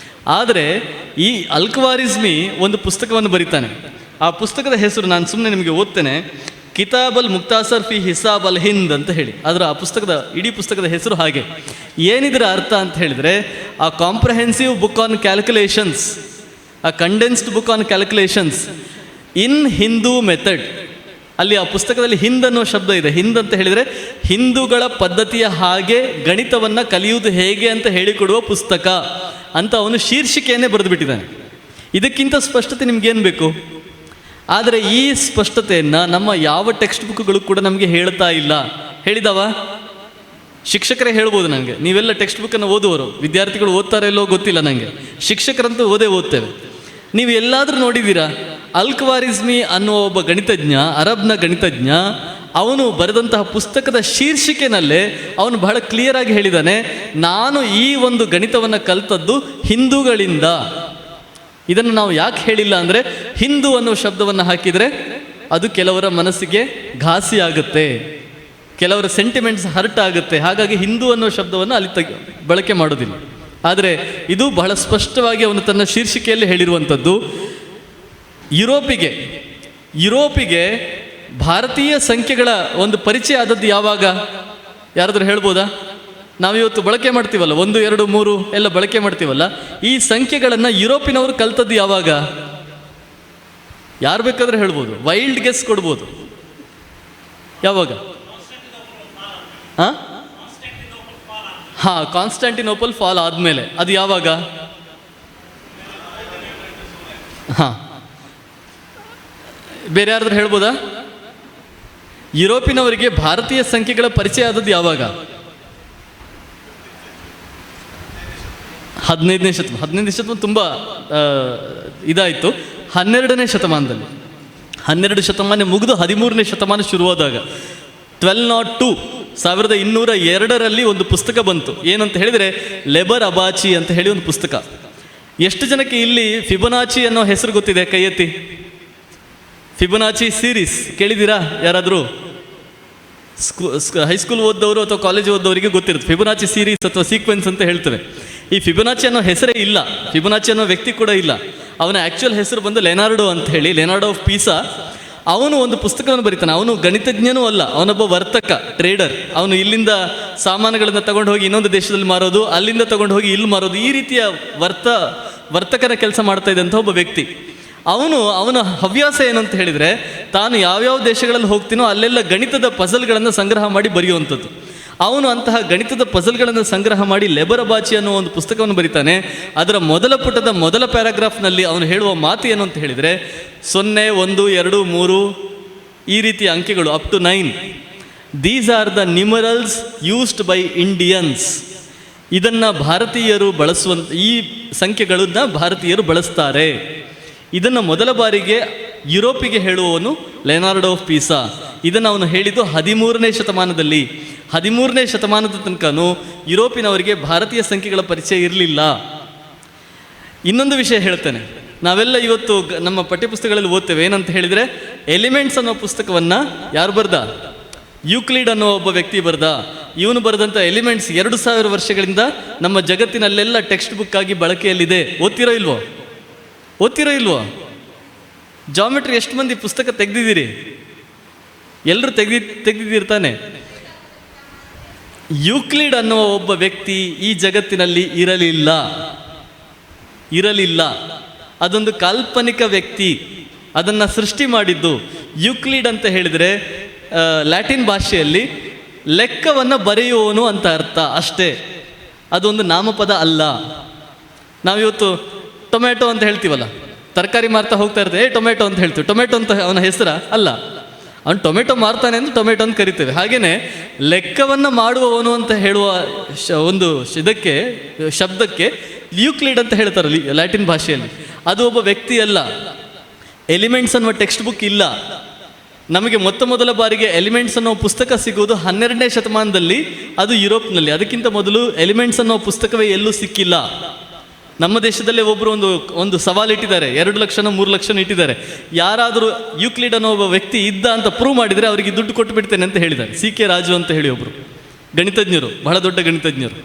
ಆದರೆ ಈ ಅಲ್ಕ್ವಾರಿಸ್ಮಿ ಒಂದು ಪುಸ್ತಕವನ್ನು ಬರೀತಾನೆ. ಆ ಪುಸ್ತಕದ ಹೆಸರು ನಾನು ಸುಮ್ಮನೆ ನಿಮಗೆ ಓದ್ತೇನೆ, ಕಿತಾಬ್ ಅಲ್ ಮುಕ್ತಾಸರ್ ಫಿ ಹಿಸಾಬ್ ಅಲ್ ಹಿಂದ್ ಅಂತ ಹೇಳಿ. ಅದರ ಇಡೀ ಪುಸ್ತಕದ ಹೆಸರು ಹಾಗೆ. ಏನಿದರ ಅರ್ಥ ಅಂತ ಹೇಳಿದರೆ, ಆ ಕಾಂಪ್ರಹೆನ್ಸಿವ್ ಬುಕ್ ಆನ್ ಕ್ಯಾಲ್ಕುಲೇಷನ್ಸ್, ಆ condensed book on calculations in Hindu method. ಅಲ್ಲಿ ಆ ಪುಸ್ತಕದಲ್ಲಿ ಹಿಂದ್ ಅನ್ನೋ ಶಬ್ದ ಇದೆ. ಹಿಂದ್ ಅಂತ ಹೇಳಿದರೆ ಹಿಂದೂಗಳ ಪದ್ಧತಿಯ ಹಾಗೆ ಗಣಿತವನ್ನು ಕಲಿಯುವುದು ಹೇಗೆ ಅಂತ ಹೇಳಿಕೊಡುವ ಪುಸ್ತಕ ಅಂತ ಅವನು ಶೀರ್ಷಿಕೆಯನ್ನೇ ಬರೆದು ಬಿಟ್ಟಿದ್ದಾನೆ. ಇದಕ್ಕಿಂತ ಸ್ಪಷ್ಟತೆ ನಿಮ್ಗೇನು ಬೇಕು? ಆದರೆ ಈ ಸ್ಪಷ್ಟತೆಯನ್ನು ನಮ್ಮ ಯಾವ ಟೆಕ್ಸ್ಟ್ ಬುಕ್ಗಳು ಕೂಡ ನಮಗೆ ಹೇಳ್ತಾ ಇಲ್ಲ. ಹೇಳಿದವ ಶಿಕ್ಷಕರೇ ಹೇಳ್ಬೋದು ನನಗೆ. ನೀವೆಲ್ಲ ಟೆಕ್ಸ್ಟ್ ಬುಕ್ಕನ್ನು ಓದುವವರು, ವಿದ್ಯಾರ್ಥಿಗಳು ಓದ್ತಾರೆ ಇಲ್ಲೋ ಗೊತ್ತಿಲ್ಲ ನನಗೆ. ಶಿಕ್ಷಕರಂತೂ ಓದ್ತೇವೆ. ನೀವು ಎಲ್ಲಾದರೂ ನೋಡಿದ್ದೀರಾ? ಅಲ್-ಖವಾರಿಜ್ಮಿ ಅನ್ನುವ ಒಬ್ಬ ಗಣಿತಜ್ಞ, ಅರಬ್ನ ಗಣಿತಜ್ಞ, ಅವನು ಬರೆದಂತಹ ಪುಸ್ತಕದ ಶೀರ್ಷಿಕೆನಲ್ಲೇ ಅವನು ಬಹಳ ಕ್ಲಿಯರ್ ಆಗಿ ಹೇಳಿದ್ದಾನೆ, ನಾನು ಈ ಒಂದು ಗಣಿತವನ್ನು ಕಲಿತದ್ದು ಹಿಂದೂಗಳಿಂದ. ಇದನ್ನು ನಾವು ಯಾಕೆ ಹೇಳಿಲ್ಲ ಅಂದರೆ, ಹಿಂದೂ ಅನ್ನೋ ಶಬ್ದವನ್ನು ಹಾಕಿದರೆ ಅದು ಕೆಲವರ ಮನಸ್ಸಿಗೆ ಘಾಸಿ ಆಗುತ್ತೆ, ಕೆಲವರ ಸೆಂಟಿಮೆಂಟ್ಸ್ ಹರ್ಟ್ ಆಗುತ್ತೆ, ಹಾಗಾಗಿ ಹಿಂದೂ ಅನ್ನೋ ಶಬ್ದವನ್ನು ಅಲ್ಲಿ ಬಳಕೆ ಮಾಡೋದಿಲ್ಲ. ಆದರೆ ಇದು ಬಹಳ ಸ್ಪಷ್ಟವಾಗಿ ಅವನು ತನ್ನ ಶೀರ್ಷಿಕೆಯಲ್ಲಿ ಹೇಳಿರುವಂಥದ್ದು. ಯುರೋಪಿಗೆ ಭಾರತೀಯ ಸಂಖ್ಯೆಗಳ ಒಂದು ಪರಿಚಯ ಆದದ್ದು ಯಾವಾಗ? ಯಾರಾದರೂ ಹೇಳ್ಬೋದಾ? ನಾವಿವತ್ತು ಬಳಕೆ ಮಾಡ್ತೀವಲ್ಲ, 1, 2, 3 ಎಲ್ಲ ಬಳಕೆ ಮಾಡ್ತೀವಲ್ಲ, ಈ ಸಂಖ್ಯೆಗಳನ್ನು ಯುರೋಪಿನವರು ಕಲ್ತದ್ದು ಯಾವಾಗ? ಯಾರು ಬೇಕಾದ್ರೆ ಹೇಳ್ಬೋದು, ವೈಲ್ಡ್ ಗೆಸ್ ಕೊಡ್ಬೋದು. ಯಾವಾಗ? ಕಾನ್ಸ್ಟಾಂಟಿನೋಪಲ್ ಫಾಲ್ ಆದಮೇಲೆ. ಅದು ಯಾವಾಗ? ಬೇರೆ ಯಾರಾದ್ರೂ ಹೇಳ್ಬೋದಾ? ಯುರೋಪಿನವರಿಗೆ ಭಾರತೀಯ ಸಂಖ್ಯೆಗಳ ಪರಿಚಯ ಆದದ್ದು ಯಾವಾಗ? 15ನೇ ಶತಮಾನ ತುಂಬ ಇದಾಯಿತು. 12ನೇ ಶತಮಾನದಲ್ಲಿ, 12 ಶತಮಾನ ಮುಗಿದು 13ನೇ ಶತಮಾನ ಶುರುವಾದಾಗ 1202 1202ರಲ್ಲಿ ಒಂದು ಪುಸ್ತಕ ಬಂತು. ಏನಂತ ಹೇಳಿದರೆ ಲೆಬರ್ ಅಬಾಚಿ ಅಂತ ಹೇಳಿ ಒಂದು ಪುಸ್ತಕ. ಎಷ್ಟು ಜನಕ್ಕೆ ಇಲ್ಲಿ ಫಿಬೊನಾಚಿ ಅನ್ನೋ ಹೆಸರು ಗೊತ್ತಿದೆ? ಕೈ ಎತ್ತಿ. ಫಿಬೊನಾಚಿ ಸೀರೀಸ್ ಕೇಳಿದ್ದೀರಾ ಯಾರಾದರೂ? ಹೈಸ್ಕೂಲ್ ಓದ್ದವರು ಅಥವಾ ಕಾಲೇಜ್ ಓದ್ದವರಿಗೆ ಗೊತ್ತಿರುತ್ತೆ. ಫಿಬೊನಾಚಿ ಸೀರೀಸ್ ಅಥವಾ ಸೀಕ್ವೆನ್ಸ್ ಅಂತ ಹೇಳ್ತೇವೆ. ಈ ಫಿಬೊನಾಚಿ ಅನ್ನೋ ಹೆಸರೇ ಇಲ್ಲ, ಫಿಬೊನಾಚಿ ಅನ್ನೋ ವ್ಯಕ್ತಿ ಕೂಡ ಇಲ್ಲ. ಅವನ ಆ್ಯಕ್ಚುಯಲ್ ಹೆಸರು ಬಂದು ಲೆನಾರ್ಡೋ ಅಂತ ಹೇಳಿ, ಲೆನಾರ್ಡೋ ಆಫ್ ಪೀಸಾ. ಅವನು ಒಂದು ಪುಸ್ತಕವನ್ನು ಬರೀತಾನೆ. ಅವನು ಗಣಿತಜ್ಞನೂ ಅಲ್ಲ, ಅವನೊಬ್ಬ ವರ್ತಕ, ಟ್ರೇಡರ್. ಅವನು ಇಲ್ಲಿಂದ ಸಾಮಾನುಗಳನ್ನು ತಗೊಂಡು ಹೋಗಿ ಇನ್ನೊಂದು ದೇಶದಲ್ಲಿ ಮಾರೋದು, ಅಲ್ಲಿಂದ ತಗೊಂಡು ಹೋಗಿ ಇಲ್ಲಿ ಮಾರೋದು, ಈ ರೀತಿಯ ವರ್ತಕನ ಕೆಲಸ ಮಾಡ್ತಾ ಇದ್ದಂಥ ಒಬ್ಬ ವ್ಯಕ್ತಿ. ಅವನ ಹವ್ಯಾಸ ಏನಂತ ಹೇಳಿದರೆ, ತಾನು ಯಾವ್ಯಾವ ದೇಶಗಳಲ್ಲಿ ಹೋಗ್ತೀನೋ ಅಲ್ಲೆಲ್ಲ ಗಣಿತದ ಪಜಲ್ಗಳನ್ನು ಸಂಗ್ರಹ ಮಾಡಿ ಬರೆಯುವಂಥದ್ದು. ಅವನು ಅಂತಹ ಗಣಿತದ ಪಜಲ್ಗಳನ್ನು ಸಂಗ್ರಹ ಮಾಡಿ ಲೆಬರ್ ಅಬಾಚಿ ಅನ್ನೋ ಒಂದು ಪುಸ್ತಕವನ್ನು ಬರೀತಾನೆ. ಅದರ ಮೊದಲ ಪುಟದ ಮೊದಲ ಪ್ಯಾರಾಗ್ರಾಫ್ನಲ್ಲಿ ಅವನು ಹೇಳುವ ಮಾತು ಏನು ಅಂತ ಹೇಳಿದರೆ, 0, 1, 2, 3 ಈ ರೀತಿಯ ಅಂಕೆಗಳು up to 9, these are the numerals used by Indians. ಇದನ್ನು ಭಾರತೀಯರು ಬಳಸುವಂಥ, ಈ ಸಂಖ್ಯೆಗಳನ್ನು ಭಾರತೀಯರು ಬಳಸ್ತಾರೆ. ಇದನ್ನು ಮೊದಲ ಬಾರಿಗೆ ಯುರೋಪಿಗೆ ಹೇಳುವವನು ಲೆನಾರ್ಡೋ ಆಫ್ ಪೀಸಾ. ಇದನ್ನು ಅವನು ಹೇಳಿದ್ದು 13ನೇ ಶತಮಾನದಲ್ಲಿ. 13ನೇ ಶತಮಾನದ ತನಕನೂ ಯುರೋಪಿನವರಿಗೆ ಭಾರತೀಯ ಸಂಖ್ಯೆಗಳ ಪರಿಚಯ ಇರಲಿಲ್ಲ. ಇನ್ನೊಂದು ವಿಷಯ ಹೇಳ್ತೇನೆ. ನಾವೆಲ್ಲ ಇವತ್ತು ನಮ್ಮ ಪಠ್ಯಪುಸ್ತಕಗಳಲ್ಲಿ ಓದ್ತೇವೆ. ಏನಂತ ಹೇಳಿದರೆ, ಎಲಿಮೆಂಟ್ಸ್ ಅನ್ನೋ ಪುಸ್ತಕವನ್ನು ಯಾರು ಬರ್ದ? ಯೂಕ್ಲಿಡ್ ಅನ್ನೋ ಒಬ್ಬ ವ್ಯಕ್ತಿ ಬರ್ದ. ಇವನು ಬರೆದಂಥ ಎಲಿಮೆಂಟ್ಸ್ 2000 ವರ್ಷಗಳಿಂದ ನಮ್ಮ ಜಗತ್ತಿನಲ್ಲೆಲ್ಲ ಟೆಕ್ಸ್ಟ್ ಬುಕ್ ಆಗಿ ಬಳಕೆಯಲ್ಲಿದೆ. ಓದ್ತಿರೋ ಇಲ್ವೋ? ಜಾಮೆಟ್ರಿ ಎಷ್ಟು ಮಂದಿ ಪುಸ್ತಕ ತೆಗೆದಿದ್ದೀರಿ? ಎಲ್ಲರೂ ತೆಗೆದಿರ್ತಾನೆ. ಯೂಕ್ಲಿಡ್ ಅನ್ನುವ ಒಬ್ಬ ವ್ಯಕ್ತಿ ಈ ಜಗತ್ತಿನಲ್ಲಿ ಇರಲಿಲ್ಲ. ಅದೊಂದು ಕಾಲ್ಪನಿಕ ವ್ಯಕ್ತಿ, ಅದನ್ನು ಸೃಷ್ಟಿ ಮಾಡಿದ್ದು. ಯೂಕ್ಲಿಡ್ ಅಂತ ಹೇಳಿದರೆ ಲ್ಯಾಟಿನ್ ಭಾಷೆಯಲ್ಲಿ ಲೆಕ್ಕವನ್ನು ಬರೆಯುವವನು ಅಂತ ಅರ್ಥ ಅಷ್ಟೇ. ಅದೊಂದು ನಾಮಪದ ಅಲ್ಲ. ನಾವಿವತ್ತು ಟೊಮೆಟೊ ಅಂತ ಹೇಳ್ತೀವಲ್ಲ, ತರಕಾರಿ ಮಾರ್ತಾ ಹೋಗ್ತಾ ಇರ್ತೇವೆ, ಟೊಮೆಟೊ ಅಂತ ಹೇಳ್ತೀವಿ. ಟೊಮೆಟೊ ಅಂತ ಅವನ ಹೆಸರ ಅಲ್ಲ, ಅವನು ಟೊಮೆಟೊ ಮಾರ್ತಾನೆ ಅಂತ ಟೊಮೆಟೊ ಅಂತ ಕರಿತೇವೆ. ಹಾಗೆಯೇ ಲೆಕ್ಕವನ್ನು ಮಾಡುವವನು ಅಂತ ಹೇಳುವ ಒಂದು ಶಬ್ದಕ್ಕೆ ಯೂಕ್ಲಿಡ್ ಅಂತ ಹೇಳ್ತಾರೆ ಲ್ಯಾಟಿನ್ ಭಾಷೆಯಲ್ಲಿ. ಅದು ಒಬ್ಬ ವ್ಯಕ್ತಿ ಅಲ್ಲ. ಎಲಿಮೆಂಟ್ಸ್ ಅನ್ನುವ ಟೆಕ್ಸ್ಟ್ ಬುಕ್ ಇಲ್ಲ. ನಮಗೆ ಮೊದಲ ಬಾರಿಗೆ ಎಲಿಮೆಂಟ್ಸ್ ಅನ್ನೋ ಪುಸ್ತಕ ಸಿಗುವುದು 12ನೇ ಶತಮಾನದಲ್ಲಿ, ಅದು ಯುರೋಪ್ನಲ್ಲಿ. ಅದಕ್ಕಿಂತ ಮೊದಲು ಎಲಿಮೆಂಟ್ಸ್ ಅನ್ನೋ ಪುಸ್ತಕವೇ ಎಲ್ಲೂ ಸಿಕ್ಕಿಲ್ಲ. ನಮ್ಮ ದೇಶದಲ್ಲೇ ಒಬ್ಬರು ಒಂದು ಸವಾಲು ಇಟ್ಟಿದ್ದಾರೆ, 2 ಲಕ್ಷ 3 ಲಕ್ಷ ಇಟ್ಟಿದ್ದಾರೆ. ಯಾರಾದರೂ ಯೂಕ್ಲಿಡ್ ಅನ್ನೋ ಒಬ್ಬ ವ್ಯಕ್ತಿ ಇದ್ದ ಅಂತ ಪ್ರೂವ್ ಮಾಡಿದರೆ ಅವರಿಗೆ ದುಡ್ಡು ಕೊಟ್ಟು ಬಿಡ್ತೇನೆ ಅಂತ ಹೇಳಿದ್ದಾರೆ. CK ರಾಜು ಅಂತ ಹೇಳಿ ಒಬ್ಬರು ಗಣಿತಜ್ಞರು, ಬಹಳ ದೊಡ್ಡ ಗಣಿತಜ್ಞರು.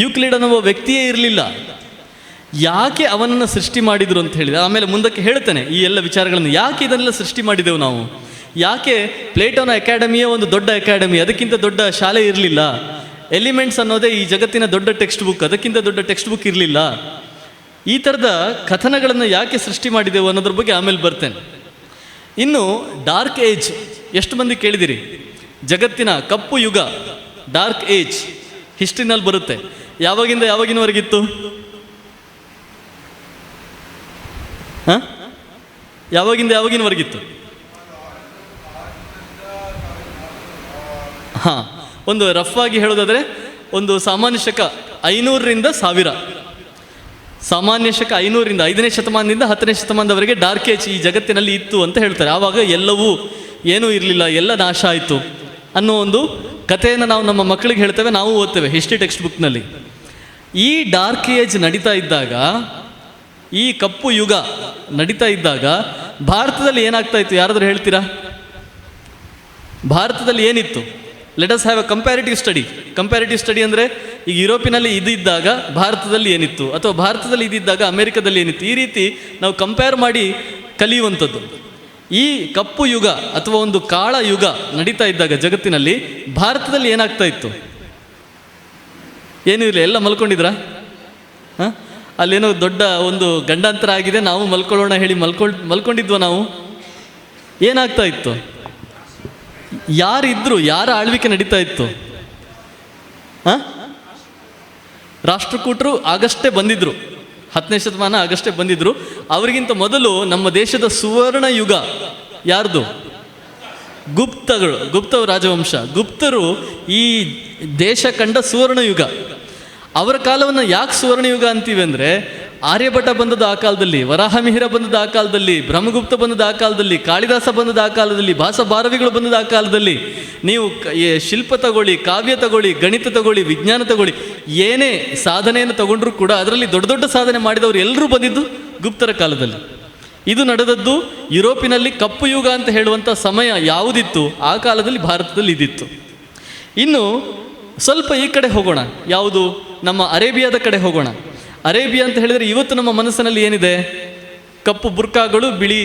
ಯೂಕ್ಲಿಡ್ ಅನ್ನೋ ವ್ಯಕ್ತಿಯೇ ಇರಲಿಲ್ಲ. ಯಾಕೆ ಅವನನ್ನು ಸೃಷ್ಟಿ ಮಾಡಿದರು ಅಂತ ಹೇಳಿದೆ. ಆಮೇಲೆ ಮುಂದಕ್ಕೆ ಹೇಳ್ತೇನೆ ಈ ಎಲ್ಲ ವಿಚಾರಗಳನ್ನು. ಯಾಕೆ ಇದನ್ನೆಲ್ಲ ಸೃಷ್ಟಿ ಮಾಡಿದೆವು ನಾವು? ಯಾಕೆ ಪ್ಲೇಟೋನ ಅಕಾಡೆಮಿಯೇ ಒಂದು ದೊಡ್ಡ ಅಕಾಡೆಮಿ, ಅದಕ್ಕಿಂತ ದೊಡ್ಡ ಶಾಲೆ ಇರಲಿಲ್ಲ? ಎಲಿಮೆಂಟ್ಸ್ ಅನ್ನೋದೇ ಈ ಜಗತ್ತಿನ ದೊಡ್ಡ ಟೆಕ್ಸ್ಟ್ ಬುಕ್, ಅದಕ್ಕಿಂತ ದೊಡ್ಡ ಟೆಕ್ಸ್ಟ್ ಬುಕ್ ಇರಲಿಲ್ಲ. ಈ ಥರದ ಕಥನಗಳನ್ನು ಯಾಕೆ ಸೃಷ್ಟಿ ಮಾಡಿದೆವು ಅನ್ನೋದ್ರ ಬಗ್ಗೆ ಆಮೇಲೆ ಬರ್ತೇನೆ. ಇನ್ನು ಡಾರ್ಕ್ ಏಜ್ ಎಷ್ಟು ಮಂದಿ ಕೇಳಿದಿರಿ? ಜಗತ್ತಿನ ಕಪ್ಪು ಯುಗ, ಡಾರ್ಕ್ ಏಜ್ ಹಿಸ್ಟ್ರಿನಲ್ಲಿ ಬರುತ್ತೆ. ಯಾವಾಗಿನವರೆಗಿತ್ತು? ಯಾವಾಗಿನವರೆಗಿತ್ತು? ಒಂದು ರಫ್ ಆಗಿ ಹೇಳೋದಾದರೆ, ಒಂದು ಸಾಮಾನ್ಯ ಶಕ 500ರಿಂದ 1000. ಸಾಮಾನ್ಯ ಶಕ 500ರಿಂದ 5ನೇ ಶತಮಾನದಿಂದ 10ನೇ ಶತಮಾನದವರೆಗೆ ಡಾರ್ಕ್ ಏಜ್ ಈ ಜಗತ್ತಿನಲ್ಲಿ ಇತ್ತು ಅಂತ ಹೇಳ್ತಾರೆ. ಆವಾಗ ಎಲ್ಲವೂ ಏನೂ ಇರಲಿಲ್ಲ, ಎಲ್ಲ ನಾಶ ಆಯಿತು ಅನ್ನೋ ಒಂದು ಕಥೆಯನ್ನು ನಾವು ನಮ್ಮ ಮಕ್ಕಳಿಗೆ ಹೇಳ್ತೇವೆ, ನಾವು ಓದ್ತೇವೆ ಹಿಸ್ಟ್ರಿ ಟೆಕ್ಸ್ಟ್ ಬುಕ್ನಲ್ಲಿ. ಈ ಡಾರ್ಕ್ ಏಜ್ ನಡೀತಾ ಇದ್ದಾಗ, ಈ ಕಪ್ಪು ಯುಗ ನಡೀತಾ ಇದ್ದಾಗ ಭಾರತದಲ್ಲಿ ಏನಾಗ್ತಾ ಇತ್ತು? ಯಾರಾದರೂ ಹೇಳ್ತೀರಾ? ಭಾರತದಲ್ಲಿ ಏನಿತ್ತು? Let us have a comparative study. Comparative study ಅಂದರೆ ಈಗ ಯುರೋಪಿನಲ್ಲಿ ಇದ್ದಾಗ ಭಾರತದಲ್ಲಿ ಏನಿತ್ತು, ಅಥವಾ ಭಾರತದಲ್ಲಿ ಇದ್ದಾಗ ಅಮೆರಿಕದಲ್ಲಿ ಏನಿತ್ತು, ಈ ರೀತಿ ನಾವು ಕಂಪೇರ್ ಮಾಡಿ ಕಲಿಯುವಂಥದ್ದು. ಈ ಕಪ್ಪು ಯುಗ ಅಥವಾ ಒಂದು ಕಾಳ ಯುಗ ನಡೀತಾ ಇದ್ದಾಗ ಜಗತ್ತಿನಲ್ಲಿ ಭಾರತದಲ್ಲಿ ಏನಾಗ್ತಾ ಇತ್ತು? ಏನೂ ಇಲ್ಲ, ಎಲ್ಲ ಮಲ್ಕೊಂಡಿದ್ರಾ? ಹಾಂ, ಅಲ್ಲೇನೋ ದೊಡ್ಡ ಒಂದು ಗಂಡಾಂತರ ಆಗಿದೆ, ನಾವು ಮಲ್ಕೊಳ್ಳೋಣ ಹೇಳಿ ಮಲ್ಕೊಂಡಿದ್ವ ನಾವು? ಏನಾಗ್ತಾ ಇತ್ತು? ಯಾರಿದ್ರು? ಯಾರ ಆಳ್ವಿಕೆ ನಡೀತಾ ಇತ್ತು? ಹಾಂ, ರಾಷ್ಟ್ರಕೂಟರು ಆಗಷ್ಟೇ ಬಂದಿದ್ರು, 10ನೇ ಶತಮಾನ ಆಗಷ್ಟೇ ಬಂದಿದ್ರು. ಅವರಿಗಿಂತ ಮೊದಲು ನಮ್ಮ ದೇಶದ ಸುವರ್ಣ ಯುಗ ಯಾರ್ದು? ಗುಪ್ತ ರಾಜವಂಶ. ಗುಪ್ತರು ಈ ದೇಶ ಕಂಡ ಸುವರ್ಣ ಯುಗ. ಅವರ ಕಾಲವನ್ನು ಯಾಕೆ ಸುವರ್ಣ ಯುಗ ಅಂತೀವಿ ಅಂದರೆ, ಆರ್ಯಭಟ ಬಂದದ್ದು ಆ ಕಾಲದಲ್ಲಿ, ವರಾಹಮಿಹಿರ ಬಂದದ್ದು ಆ ಕಾಲದಲ್ಲಿ, ಬ್ರಹ್ಮಗುಪ್ತ ಬಂದದ್ದು ಆ ಕಾಲದಲ್ಲಿ, ಕಾಳಿದಾಸ ಬಂದದ್ದು ಆ ಕಾಲದಲ್ಲಿ, ಭಾರವಿಗಳು ಬಂದದ್ದು ಆ ಕಾಲದಲ್ಲಿ. ನೀವು ಶಿಲ್ಪ ತಗೊಳ್ಳಿ, ಕಾವ್ಯ ತಗೊಳ್ಳಿ, ಗಣಿತ ತಗೊಳ್ಳಿ, ವಿಜ್ಞಾನ ತಗೊಳ್ಳಿ, ಏನೇ ಸಾಧನೆಯನ್ನು ತಗೊಂಡ್ರೂ ಕೂಡ ಅದರಲ್ಲಿ ದೊಡ್ಡ ದೊಡ್ಡ ಸಾಧನೆ ಮಾಡಿದವರು ಎಲ್ಲರೂ ಬಂದಿದ್ದು ಗುಪ್ತರ ಕಾಲದಲ್ಲಿ. ಇದು ನಡೆದದ್ದು ಯುರೋಪಿನಲ್ಲಿ. ಕಪ್ಪು ಯುಗ ಅಂತ ಹೇಳುವಂಥ ಸಮಯ ಯಾವುದಿತ್ತು ಆ ಕಾಲದಲ್ಲಿ ಭಾರತದಲ್ಲಿ ಇದಿತ್ತು. ಇನ್ನು ಸ್ವಲ್ಪ ಈ ಕಡೆ ಹೋಗೋಣ, ಯಾವುದು? ನಮ್ಮ ಅರೇಬಿಯಾದ ಕಡೆ ಹೋಗೋಣ. ಅರೇಬಿಯಾ ಅಂತ ಹೇಳಿದರೆ ಇವತ್ತು ನಮ್ಮ ಮನಸ್ಸಿನಲ್ಲಿ ಏನಿದೆ? ಕಪ್ಪು ಬುರ್ಕಾಗಳು, ಬಿಳಿ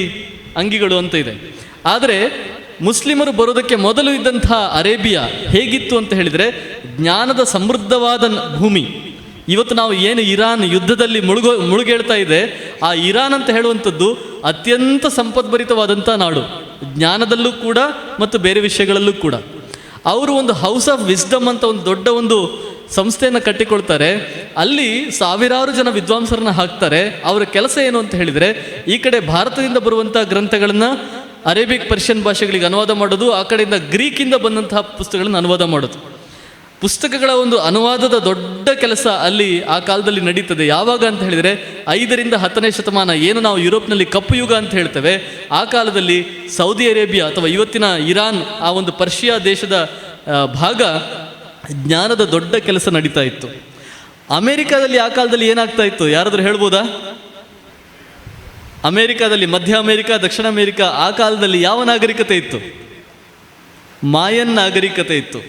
ಅಂಗಿಗಳು ಅಂತ ಇದೆ. ಆದರೆ ಮುಸ್ಲಿಮರು ಬರೋದಕ್ಕೆ ಮೊದಲು ಇದ್ದಂತಹ ಅರೇಬಿಯಾ ಹೇಗಿತ್ತು ಅಂತ ಹೇಳಿದರೆ ಜ್ಞಾನದ ಸಮೃದ್ಧವಾದ ಭೂಮಿ. ಇವತ್ತು ನಾವು ಏನು ಇರಾನ್ ಯುದ್ಧದಲ್ಲಿ ಮುಳುಗೇಳ್ತಾ ಇದೆ, ಆ ಇರಾನ್ ಅಂತ ಹೇಳುವಂಥದ್ದು ಅತ್ಯಂತ ಸಂಪದ್ಭರಿತವಾದಂಥ ನಾಡು, ಜ್ಞಾನದಲ್ಲೂ ಕೂಡ ಮತ್ತು ಬೇರೆ ವಿಷಯಗಳಲ್ಲೂ ಕೂಡ. ಅವರು ಒಂದು ಹೌಸ್ ಆಫ್ ವಿಸ್ಡಮ್ ಅಂತ ಒಂದು ದೊಡ್ಡ ಒಂದು ಸಂಸ್ಥೆಯನ್ನು ಕಟ್ಟಿಕೊಳ್ತಾರೆ. ಅಲ್ಲಿ ಸಾವಿರಾರು ಜನ ವಿದ್ವಾಂಸರನ್ನ ಹಾಕ್ತಾರೆ. ಅವರ ಕೆಲಸ ಏನು ಅಂತ ಹೇಳಿದರೆ, ಈ ಕಡೆ ಭಾರತದಿಂದ ಬರುವಂಥ ಗ್ರಂಥಗಳನ್ನು ಅರೇಬಿಕ್ ಪರ್ಷಿಯನ್ ಭಾಷೆಗಳಿಗೆ ಅನುವಾದ ಮಾಡೋದು, ಆ ಕಡೆಯಿಂದ ಗ್ರೀಕಿಂದ ಬಂದಂತಹ ಪುಸ್ತಕಗಳನ್ನು ಅನುವಾದ ಮಾಡೋದು. ಪುಸ್ತಕಗಳ ಒಂದು ಅನುವಾದದ ದೊಡ್ಡ ಕೆಲಸ ಅಲ್ಲಿ ಆ ಕಾಲದಲ್ಲಿ ನಡೀತದೆ. ಯಾವಾಗ ಅಂತ ಹೇಳಿದರೆ 5ರಿಂದ 10ನೇ ಶತಮಾನ, ಏನು ನಾವು ಯುರೋಪ್ನಲ್ಲಿ ಕಪ್ಪು ಯುಗ ಅಂತ ಹೇಳ್ತೇವೆ, ಆ ಕಾಲದಲ್ಲಿ ಸೌದಿ ಅರೇಬಿಯಾ ಅಥವಾ ಇವತ್ತಿನ ಇರಾನ್, ಆ ಒಂದು ಪರ್ಷಿಯಾ ದೇಶದ ಭಾಗ ಜ್ಞಾನದ ದೊಡ್ಡ ಕೆಲಸ ನಡೀತಾ ಇತ್ತು. ಅಮೇರಿಕಾದಲ್ಲಿ ಆ ಕಾಲದಲ್ಲಿ ಏನಾಗ್ತಾ ಇತ್ತು? ಯಾರಾದರೂ ಹೇಳ್ಬೋದಾ? ಅಮೇರಿಕಾದಲ್ಲಿ, ಮಧ್ಯ ಅಮೇರಿಕಾ, ದಕ್ಷಿಣ ಅಮೇರಿಕಾ, ಆ ಕಾಲದಲ್ಲಿ ಯಾವ ನಾಗರಿಕತೆ ಇತ್ತು? ಮಾಯನ್ ನಾಗರಿಕತೆ ಇತ್ತು.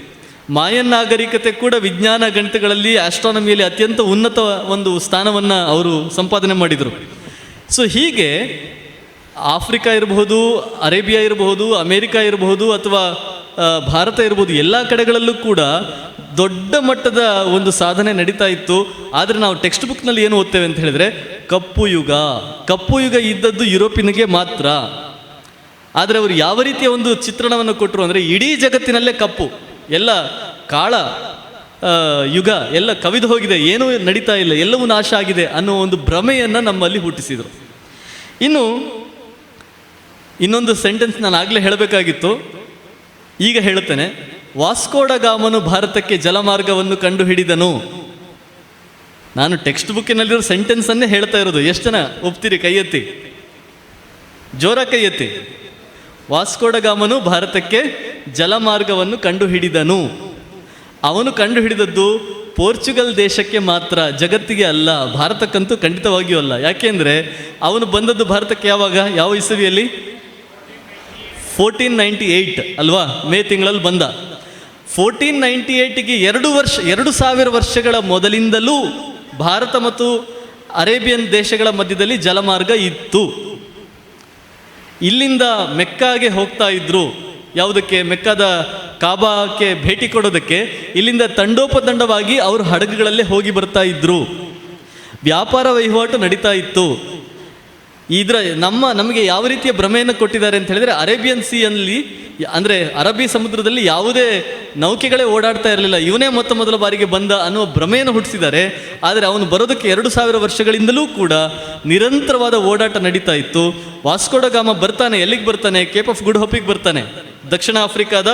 ಮಾಯನ್ ನಾಗರಿಕತೆ ಕೂಡ ವಿಜ್ಞಾನ ಗಣಿತಗಳಲ್ಲಿ, ಆಸ್ಟ್ರಾನಮಿಯಲ್ಲಿ ಅತ್ಯಂತ ಉನ್ನತ ಒಂದು ಸ್ಥಾನವನ್ನು ಅವರು ಸಂಪಾದನೆ ಮಾಡಿದರು. ಸೊ ಹೀಗೆ ಆಫ್ರಿಕಾ ಇರಬಹುದು, ಅರೇಬಿಯಾ ಇರಬಹುದು, ಅಮೇರಿಕಾ ಇರಬಹುದು, ಅಥವಾ ಭಾರತ ಇರ್ಬೋದು, ಎಲ್ಲ ಕಡೆಗಳಲ್ಲೂ ಕೂಡ ದೊಡ್ಡ ಮಟ್ಟದ ಒಂದು ಸಾಧನೆ ನಡೀತಾ ಇತ್ತು. ಆದರೆ ನಾವು ಟೆಕ್ಸ್ಟ್ ಬುಕ್ನಲ್ಲಿ ಏನು ಓದ್ತೇವೆ ಅಂತ ಹೇಳಿದರೆ ಕಪ್ಪು ಯುಗ. ಕಪ್ಪು ಯುಗ ಇದ್ದದ್ದು ಯುರೋಪಿನಿಗೆ ಮಾತ್ರ. ಆದರೆ ಅವರು ಯಾವ ರೀತಿಯ ಒಂದು ಚಿತ್ರಣವನ್ನು ಕೊಟ್ಟರು ಅಂದರೆ, ಇಡೀ ಜಗತ್ತಿನಲ್ಲೇ ಕಪ್ಪು, ಎಲ್ಲ ಕಾಳ ಯುಗ, ಎಲ್ಲ ಕವಿದು ಹೋಗಿದೆ, ಏನೂ ನಡೀತಾ ಇಲ್ಲ, ಎಲ್ಲವೂ ನಾಶ ಆಗಿದೆ ಅನ್ನೋ ಒಂದು ಭ್ರಮೆಯನ್ನು ನಮ್ಮಲ್ಲಿ ಹುಟ್ಟಿಸಿದರು. ಇನ್ನು ಇನ್ನೊಂದು ಸೆಂಟೆನ್ಸ್ ನಾನು ಆಗಲೇ ಹೇಳಬೇಕಾಗಿತ್ತು, ಈಗ ಹೇಳುತ್ತೇನೆ. ವಾಸ್ಕೋಡ ಗಾಮನು ಭಾರತಕ್ಕೆ ಜಲಮಾರ್ಗವನ್ನು ಕಂಡುಹಿಡಿದನು. ನಾನು ಟೆಕ್ಸ್ಟ್ ಬುಕ್ಕಿನಲ್ಲಿರೋ ಸೆಂಟೆನ್ಸನ್ನೇ ಹೇಳ್ತಾ ಇರೋದು. ಎಷ್ಟು ಜನ ಒಪ್ತೀರಿ? ಕೈ ಎತ್ತಿ, ಜೋರ ಕೈ ಎತ್ತಿ. ವಾಸ್ಕೋಡ ಗಾಮನು ಭಾರತಕ್ಕೆ ಜಲಮಾರ್ಗವನ್ನು ಕಂಡುಹಿಡಿದನು. ಅವನು ಕಂಡುಹಿಡಿದದ್ದು ಪೋರ್ಚುಗಲ್ ದೇಶಕ್ಕೆ ಮಾತ್ರ, ಜಗತ್ತಿಗೆ ಅಲ್ಲ, ಭಾರತಕ್ಕಂತೂ ಖಂಡಿತವಾಗಿಯೂ ಅಲ್ಲ. ಯಾಕೆಂದರೆ ಅವನು ಬಂದದ್ದು ಭಾರತಕ್ಕೆ ಯಾವಾಗ? ಯಾವ ಇಸವಿಯಲ್ಲಿ? 1498 ಅಲ್ವಾ? ಮೇ ತಿಂಗಳಲ್ಲಿ ಬಂದ. 1498ಗೆ 2000 ವರ್ಷಗಳ ಮೊದಲಿಂದಲೂ ಭಾರತ ಮತ್ತು ಅರೇಬಿಯನ್ ದೇಶಗಳ ಮಧ್ಯದಲ್ಲಿ ಜಲಮಾರ್ಗ ಇತ್ತು. ಇಲ್ಲಿಂದ ಮೆಕ್ಕಾಗೆ ಹೋಗ್ತಾ ಇದ್ರು. ಯಾವುದಕ್ಕೆ? ಮೆಕ್ಕಾದ ಕಾಬಾಕ್ಕೆ ಭೇಟಿ ಕೊಡೋದಕ್ಕೆ ಇಲ್ಲಿಂದ ತಂಡೋಪತಂಡವಾಗಿ ಅವರು ಹಡಗುಗಳಲ್ಲೇ ಹೋಗಿ ಬರ್ತಾ ಇದ್ರು. ವ್ಯಾಪಾರ ವಹಿವಾಟು ನಡೀತಾ ಇತ್ತು. ನಮಗೆ ಯಾವ ರೀತಿಯ ಭ್ರಮೆಯನ್ನು ಕೊಟ್ಟಿದ್ದಾರೆ ಅಂತ ಹೇಳಿದರೆ, ಅರೇಬಿಯನ್ ಸೀಯಲ್ಲಿ ಅಂದರೆ ಅರಬ್ಬಿ ಸಮುದ್ರದಲ್ಲಿ ಯಾವುದೇ ನೌಕೆಗಳೇ ಓಡಾಡ್ತಾ ಇರಲಿಲ್ಲ, ಇವನೇ ಮೊದಲ ಬಾರಿಗೆ ಬಂದ ಅನ್ನುವ ಭ್ರಮೆಯನ್ನು ಹುಟ್ಟಿಸಿದ್ದಾರೆ. ಆದರೆ ಅವನು ಬರೋದಕ್ಕೆ 2000 ವರ್ಷಗಳಿಂದಲೂ ಕೂಡ ನಿರಂತರವಾದ ಓಡಾಟ ನಡೀತಾ ಇತ್ತು. ವಾಸ್ಕೋಡ ಗಾಮ ಬರ್ತಾನೆ, ಎಲ್ಲಿಗೆ ಬರ್ತಾನೆ? ಕೇಪ್ ಆಫ್ ಗುಡ್ ಹೋಪಿಗೆ ಬರ್ತಾನೆ, ದಕ್ಷಿಣ ಆಫ್ರಿಕಾದ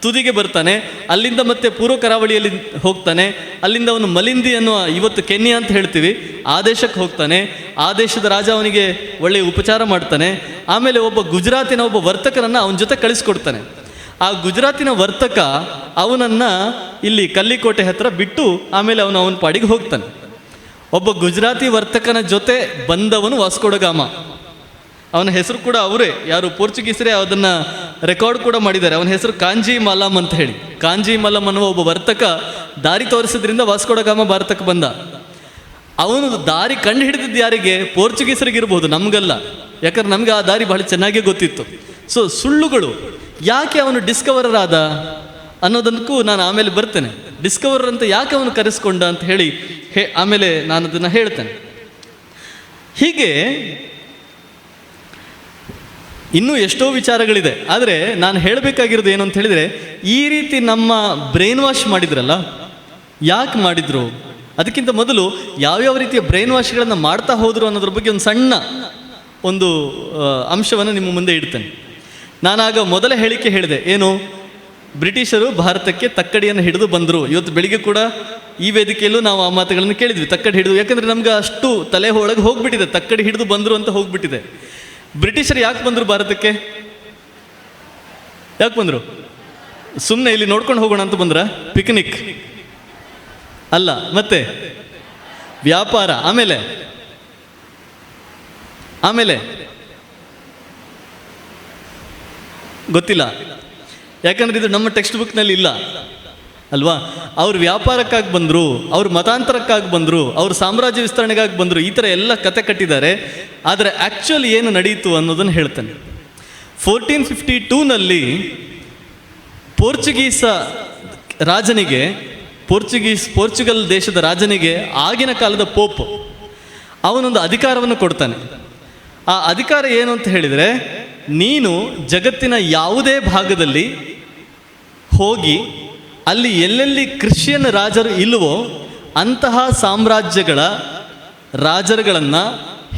ತುದಿಗೆ ಬರ್ತಾನೆ. ಅಲ್ಲಿಂದ ಮತ್ತೆ ಪೂರ್ವ ಕರಾವಳಿಯಲ್ಲಿ ಹೋಗ್ತಾನೆ. ಅಲ್ಲಿಂದ ಅವನು ಮಲಿಂದಿ ಅನ್ನುವ, ಇವತ್ತು ಕೆನ್ಯಾ ಅಂತ ಹೇಳ್ತೀವಿ, ಆ ದೇಶಕ್ಕೆ ಹೋಗ್ತಾನೆ. ಆ ದೇಶದ ರಾಜ ಅವನಿಗೆ ಒಳ್ಳೆಯ ಉಪಚಾರ ಮಾಡ್ತಾನೆ. ಆಮೇಲೆ ಒಬ್ಬ ಗುಜರಾತಿನ ಒಬ್ಬ ವರ್ತಕನನ್ನು ಅವನ ಜೊತೆ ಕಳಿಸ್ಕೊಡ್ತಾನೆ. ಆ ಗುಜರಾತಿನ ವರ್ತಕ ಅವನನ್ನು ಇಲ್ಲಿ ಕಲ್ಲಿಕೋಟೆ ಹತ್ರ ಬಿಟ್ಟು ಆಮೇಲೆ ಅವನ ಪಾಡಿಗೆ ಹೋಗ್ತಾನೆ. ಒಬ್ಬ ಗುಜರಾತಿ ವರ್ತಕನ ಜೊತೆ ಬಂದವನು ವಾಸ್ಕೋ ಡ ಗಾಮ. ಅವನ ಹೆಸರು ಕೂಡ ಅವರೇ, ಯಾರು ಪೋರ್ಚುಗೀಸರೇ ಅದನ್ನು ರೆಕಾರ್ಡ್ ಕೂಡ ಮಾಡಿದ್ದಾರೆ. ಅವನ ಹೆಸರು ಕಾಂಜಿ ಮಲಂ ಅಂತ ಹೇಳಿ. ಕಾಂಜಿ ಮಲಂ ಅನ್ನುವ ಒಬ್ಬ ವರ್ತಕ ದಾರಿ ತೋರಿಸಿದ್ರಿಂದ ವಾಸ್ಕೋ ಡ ಗಾಮ ಭಾರತಕ್ಕೆ ಬಂದ. ಅವನು ದಾರಿ ಕಂಡು ಹಿಡಿದಿದ್ದು ಯಾರಿಗೆ? ಪೋರ್ಚುಗೀಸರಿಗಿರ್ಬೋದು, ನಮಗಲ್ಲ. ಯಾಕಂದ್ರೆ ನಮ್ಗೆ ಆ ದಾರಿ ಬಹಳ ಚೆನ್ನಾಗೇ ಗೊತ್ತಿತ್ತು. ಸೊ ಸುಳ್ಳುಗಳು ಯಾಕೆ ಅವನು ಡಿಸ್ಕವರರ್ ಆದ ಅನ್ನೋದಕ್ಕೂ ನಾನು ಆಮೇಲೆ ಬರ್ತೇನೆ. ಡಿಸ್ಕವರರ್ ಅಂತ ಯಾಕೆ ಅವನು ಕರೆಸ್ಕೊಂಡ ಅಂತ ಹೇಳಿ ಆಮೇಲೆ ನಾನು ಅದನ್ನು ಹೇಳ್ತೇನೆ. ಹೀಗೆ ಇನ್ನೂ ಎಷ್ಟೋ ವಿಚಾರಗಳಿದೆ. ಆದರೆ ನಾನು ಹೇಳಬೇಕಾಗಿರೋದು ಏನು ಅಂತ ಹೇಳಿದರೆ, ಈ ರೀತಿ ನಮ್ಮ ಬ್ರೈನ್ ವಾಶ್ ಮಾಡಿದ್ರಲ್ಲ, ಯಾಕೆ ಮಾಡಿದ್ರು? ಅದಕ್ಕಿಂತ ಮೊದಲು ಯಾವ್ಯಾವ ರೀತಿಯ ಬ್ರೈನ್ ವಾಶ್ಗಳನ್ನು ಮಾಡ್ತಾ ಹೋದರು ಅನ್ನೋದ್ರ ಬಗ್ಗೆ ಒಂದು ಸಣ್ಣ ಅಂಶವನ್ನು ನಿಮ್ಮ ಮುಂದೆ ಇಡ್ತೇನೆ. ನಾನಾಗ ಮೊದಲ ಹೇಳಿಕೆ ಹೇಳಿದೆ, ಏನು, ಬ್ರಿಟಿಷರು ಭಾರತಕ್ಕೆ ತಕ್ಕಡಿಯನ್ನು ಹಿಡಿದು ಬಂದರು. ಇವತ್ತು ಬೆಳಿಗ್ಗೆ ಕೂಡ ಈ ವೇದಿಕೆಯಲ್ಲೂ ನಾವು ಆ ಮಾತುಗಳನ್ನು ಕೇಳಿದ್ವಿ, ತಕ್ಕಡಿ ಹಿಡಿದು. ಯಾಕಂದರೆ ನಮ್ಗೆ ಅಷ್ಟು ತಲೆ ಒಳಗೆ ಹೋಗ್ಬಿಟ್ಟಿದೆ, ತಕ್ಕಡಿ ಹಿಡಿದು ಬಂದರು ಅಂತ ಹೋಗ್ಬಿಟ್ಟಿದೆ. ಬ್ರಿಟಿಷರು ಯಾಕೆ ಬಂದರು ಭಾರತಕ್ಕೆ? ಯಾಕೆ ಬಂದರು? ಸುಮ್ಮನೆ ಇಲ್ಲಿ ನೋಡ್ಕೊಂಡು ಹೋಗೋಣ ಅಂತ ಬಂದ್ರ? ಪಿಕ್ನಿಕ್ ಅಲ್ಲ, ಮತ್ತೆ ವ್ಯಾಪಾರ. ಆಮೇಲೆ ಗೊತ್ತಿಲ್ಲ, ಯಾಕಂದ್ರೆ ಇದು ನಮ್ಮ ಟೆಕ್ಸ್ಟ್ ಬುಕ್ನಲ್ಲಿ ಇಲ್ಲ ಅಲ್ವಾ. ಅವ್ರು ವ್ಯಾಪಾರಕ್ಕಾಗಿ ಬಂದರು, ಅವ್ರು ಮತಾಂತರಕ್ಕಾಗಿ ಬಂದರು, ಅವ್ರು ಸಾಮ್ರಾಜ್ಯ ವಿಸ್ತರಣೆಗಾಗಿ ಬಂದರು, ಈ ಥರ ಎಲ್ಲ ಕತೆ ಕಟ್ಟಿದ್ದಾರೆ. ಆದರೆ ಆ್ಯಕ್ಚುಲಿ ಏನು ನಡೀತು ಅನ್ನೋದನ್ನು ಹೇಳ್ತಾನೆ. 1452ನಲ್ಲಿ ಪೋರ್ಚುಗಲ್ ದೇಶದ ರಾಜನಿಗೆ ಆಗಿನ ಕಾಲದ ಪೋಪ್ ಅವನೊಂದು ಅಧಿಕಾರವನ್ನು ಕೊಡ್ತಾನೆ. ಆ ಅಧಿಕಾರ ಏನು ಅಂತ ಹೇಳಿದರೆ, ನೀನು ಜಗತ್ತಿನ ಯಾವುದೇ ಭಾಗದಲ್ಲಿ ಹೋಗಿ ಅಲ್ಲಿ ಎಲ್ಲೆಲ್ಲಿ ಕ್ರಿಶ್ಚಿಯನ್ ರಾಜರು ಇಲ್ಲವೋ ಅಂತಹ ಸಾಮ್ರಾಜ್ಯಗಳ ರಾಜರುಗಳನ್ನು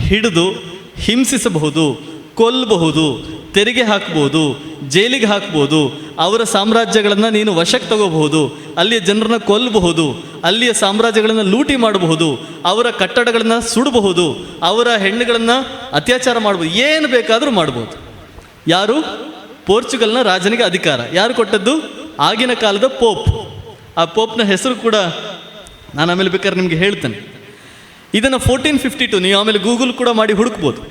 ಹಿಡಿದು ಹಿಂಸಿಸಬಹುದು, ಕೊಲ್ಲಬಹುದು, ತೆರಿಗೆ ಹಾಕಬಹುದು, ಜೈಲಿಗೆ ಹಾಕ್ಬೋದು, ಅವರ ಸಾಮ್ರಾಜ್ಯಗಳನ್ನು ನೀನು ವಶಕ್ಕೆ ತಗೋಬಹುದು, ಅಲ್ಲಿಯ ಜನರನ್ನ ಕೊಲ್ಲಬಹುದು, ಅಲ್ಲಿಯ ಸಾಮ್ರಾಜ್ಯಗಳನ್ನು ಲೂಟಿ ಮಾಡಬಹುದು, ಅವರ ಕಟ್ಟಡಗಳನ್ನು ಸುಡಬಹುದು, ಅವರ ಹೆಣ್ಣುಗಳನ್ನು ಅತ್ಯಾಚಾರ ಮಾಡ್ಬೋದು, ಏನು ಬೇಕಾದರೂ ಮಾಡ್ಬೋದು. ಯಾರು? ಪೋರ್ಚುಗಲ್ನ ರಾಜನಿಗೆ ಅಧಿಕಾರ ಯಾರು ಕೊಟ್ಟದ್ದು? ಆಗಿನ ಕಾಲದ ಪೋಪ್. ಆ ಪೋಪ್ನ ಹೆಸರು ಕೂಡ ನಾನು ಆಮೇಲೆ ಬೇಕಾದ್ರೆ ನಿಮಗೆ ಹೇಳ್ತೇನೆ. ಇದನ್ನು 1452 ನೀವು ಆಮೇಲೆ ಗೂಗಲ್ ಕೂಡ ಮಾಡಿ ಹುಡುಕ್ಬೋದು.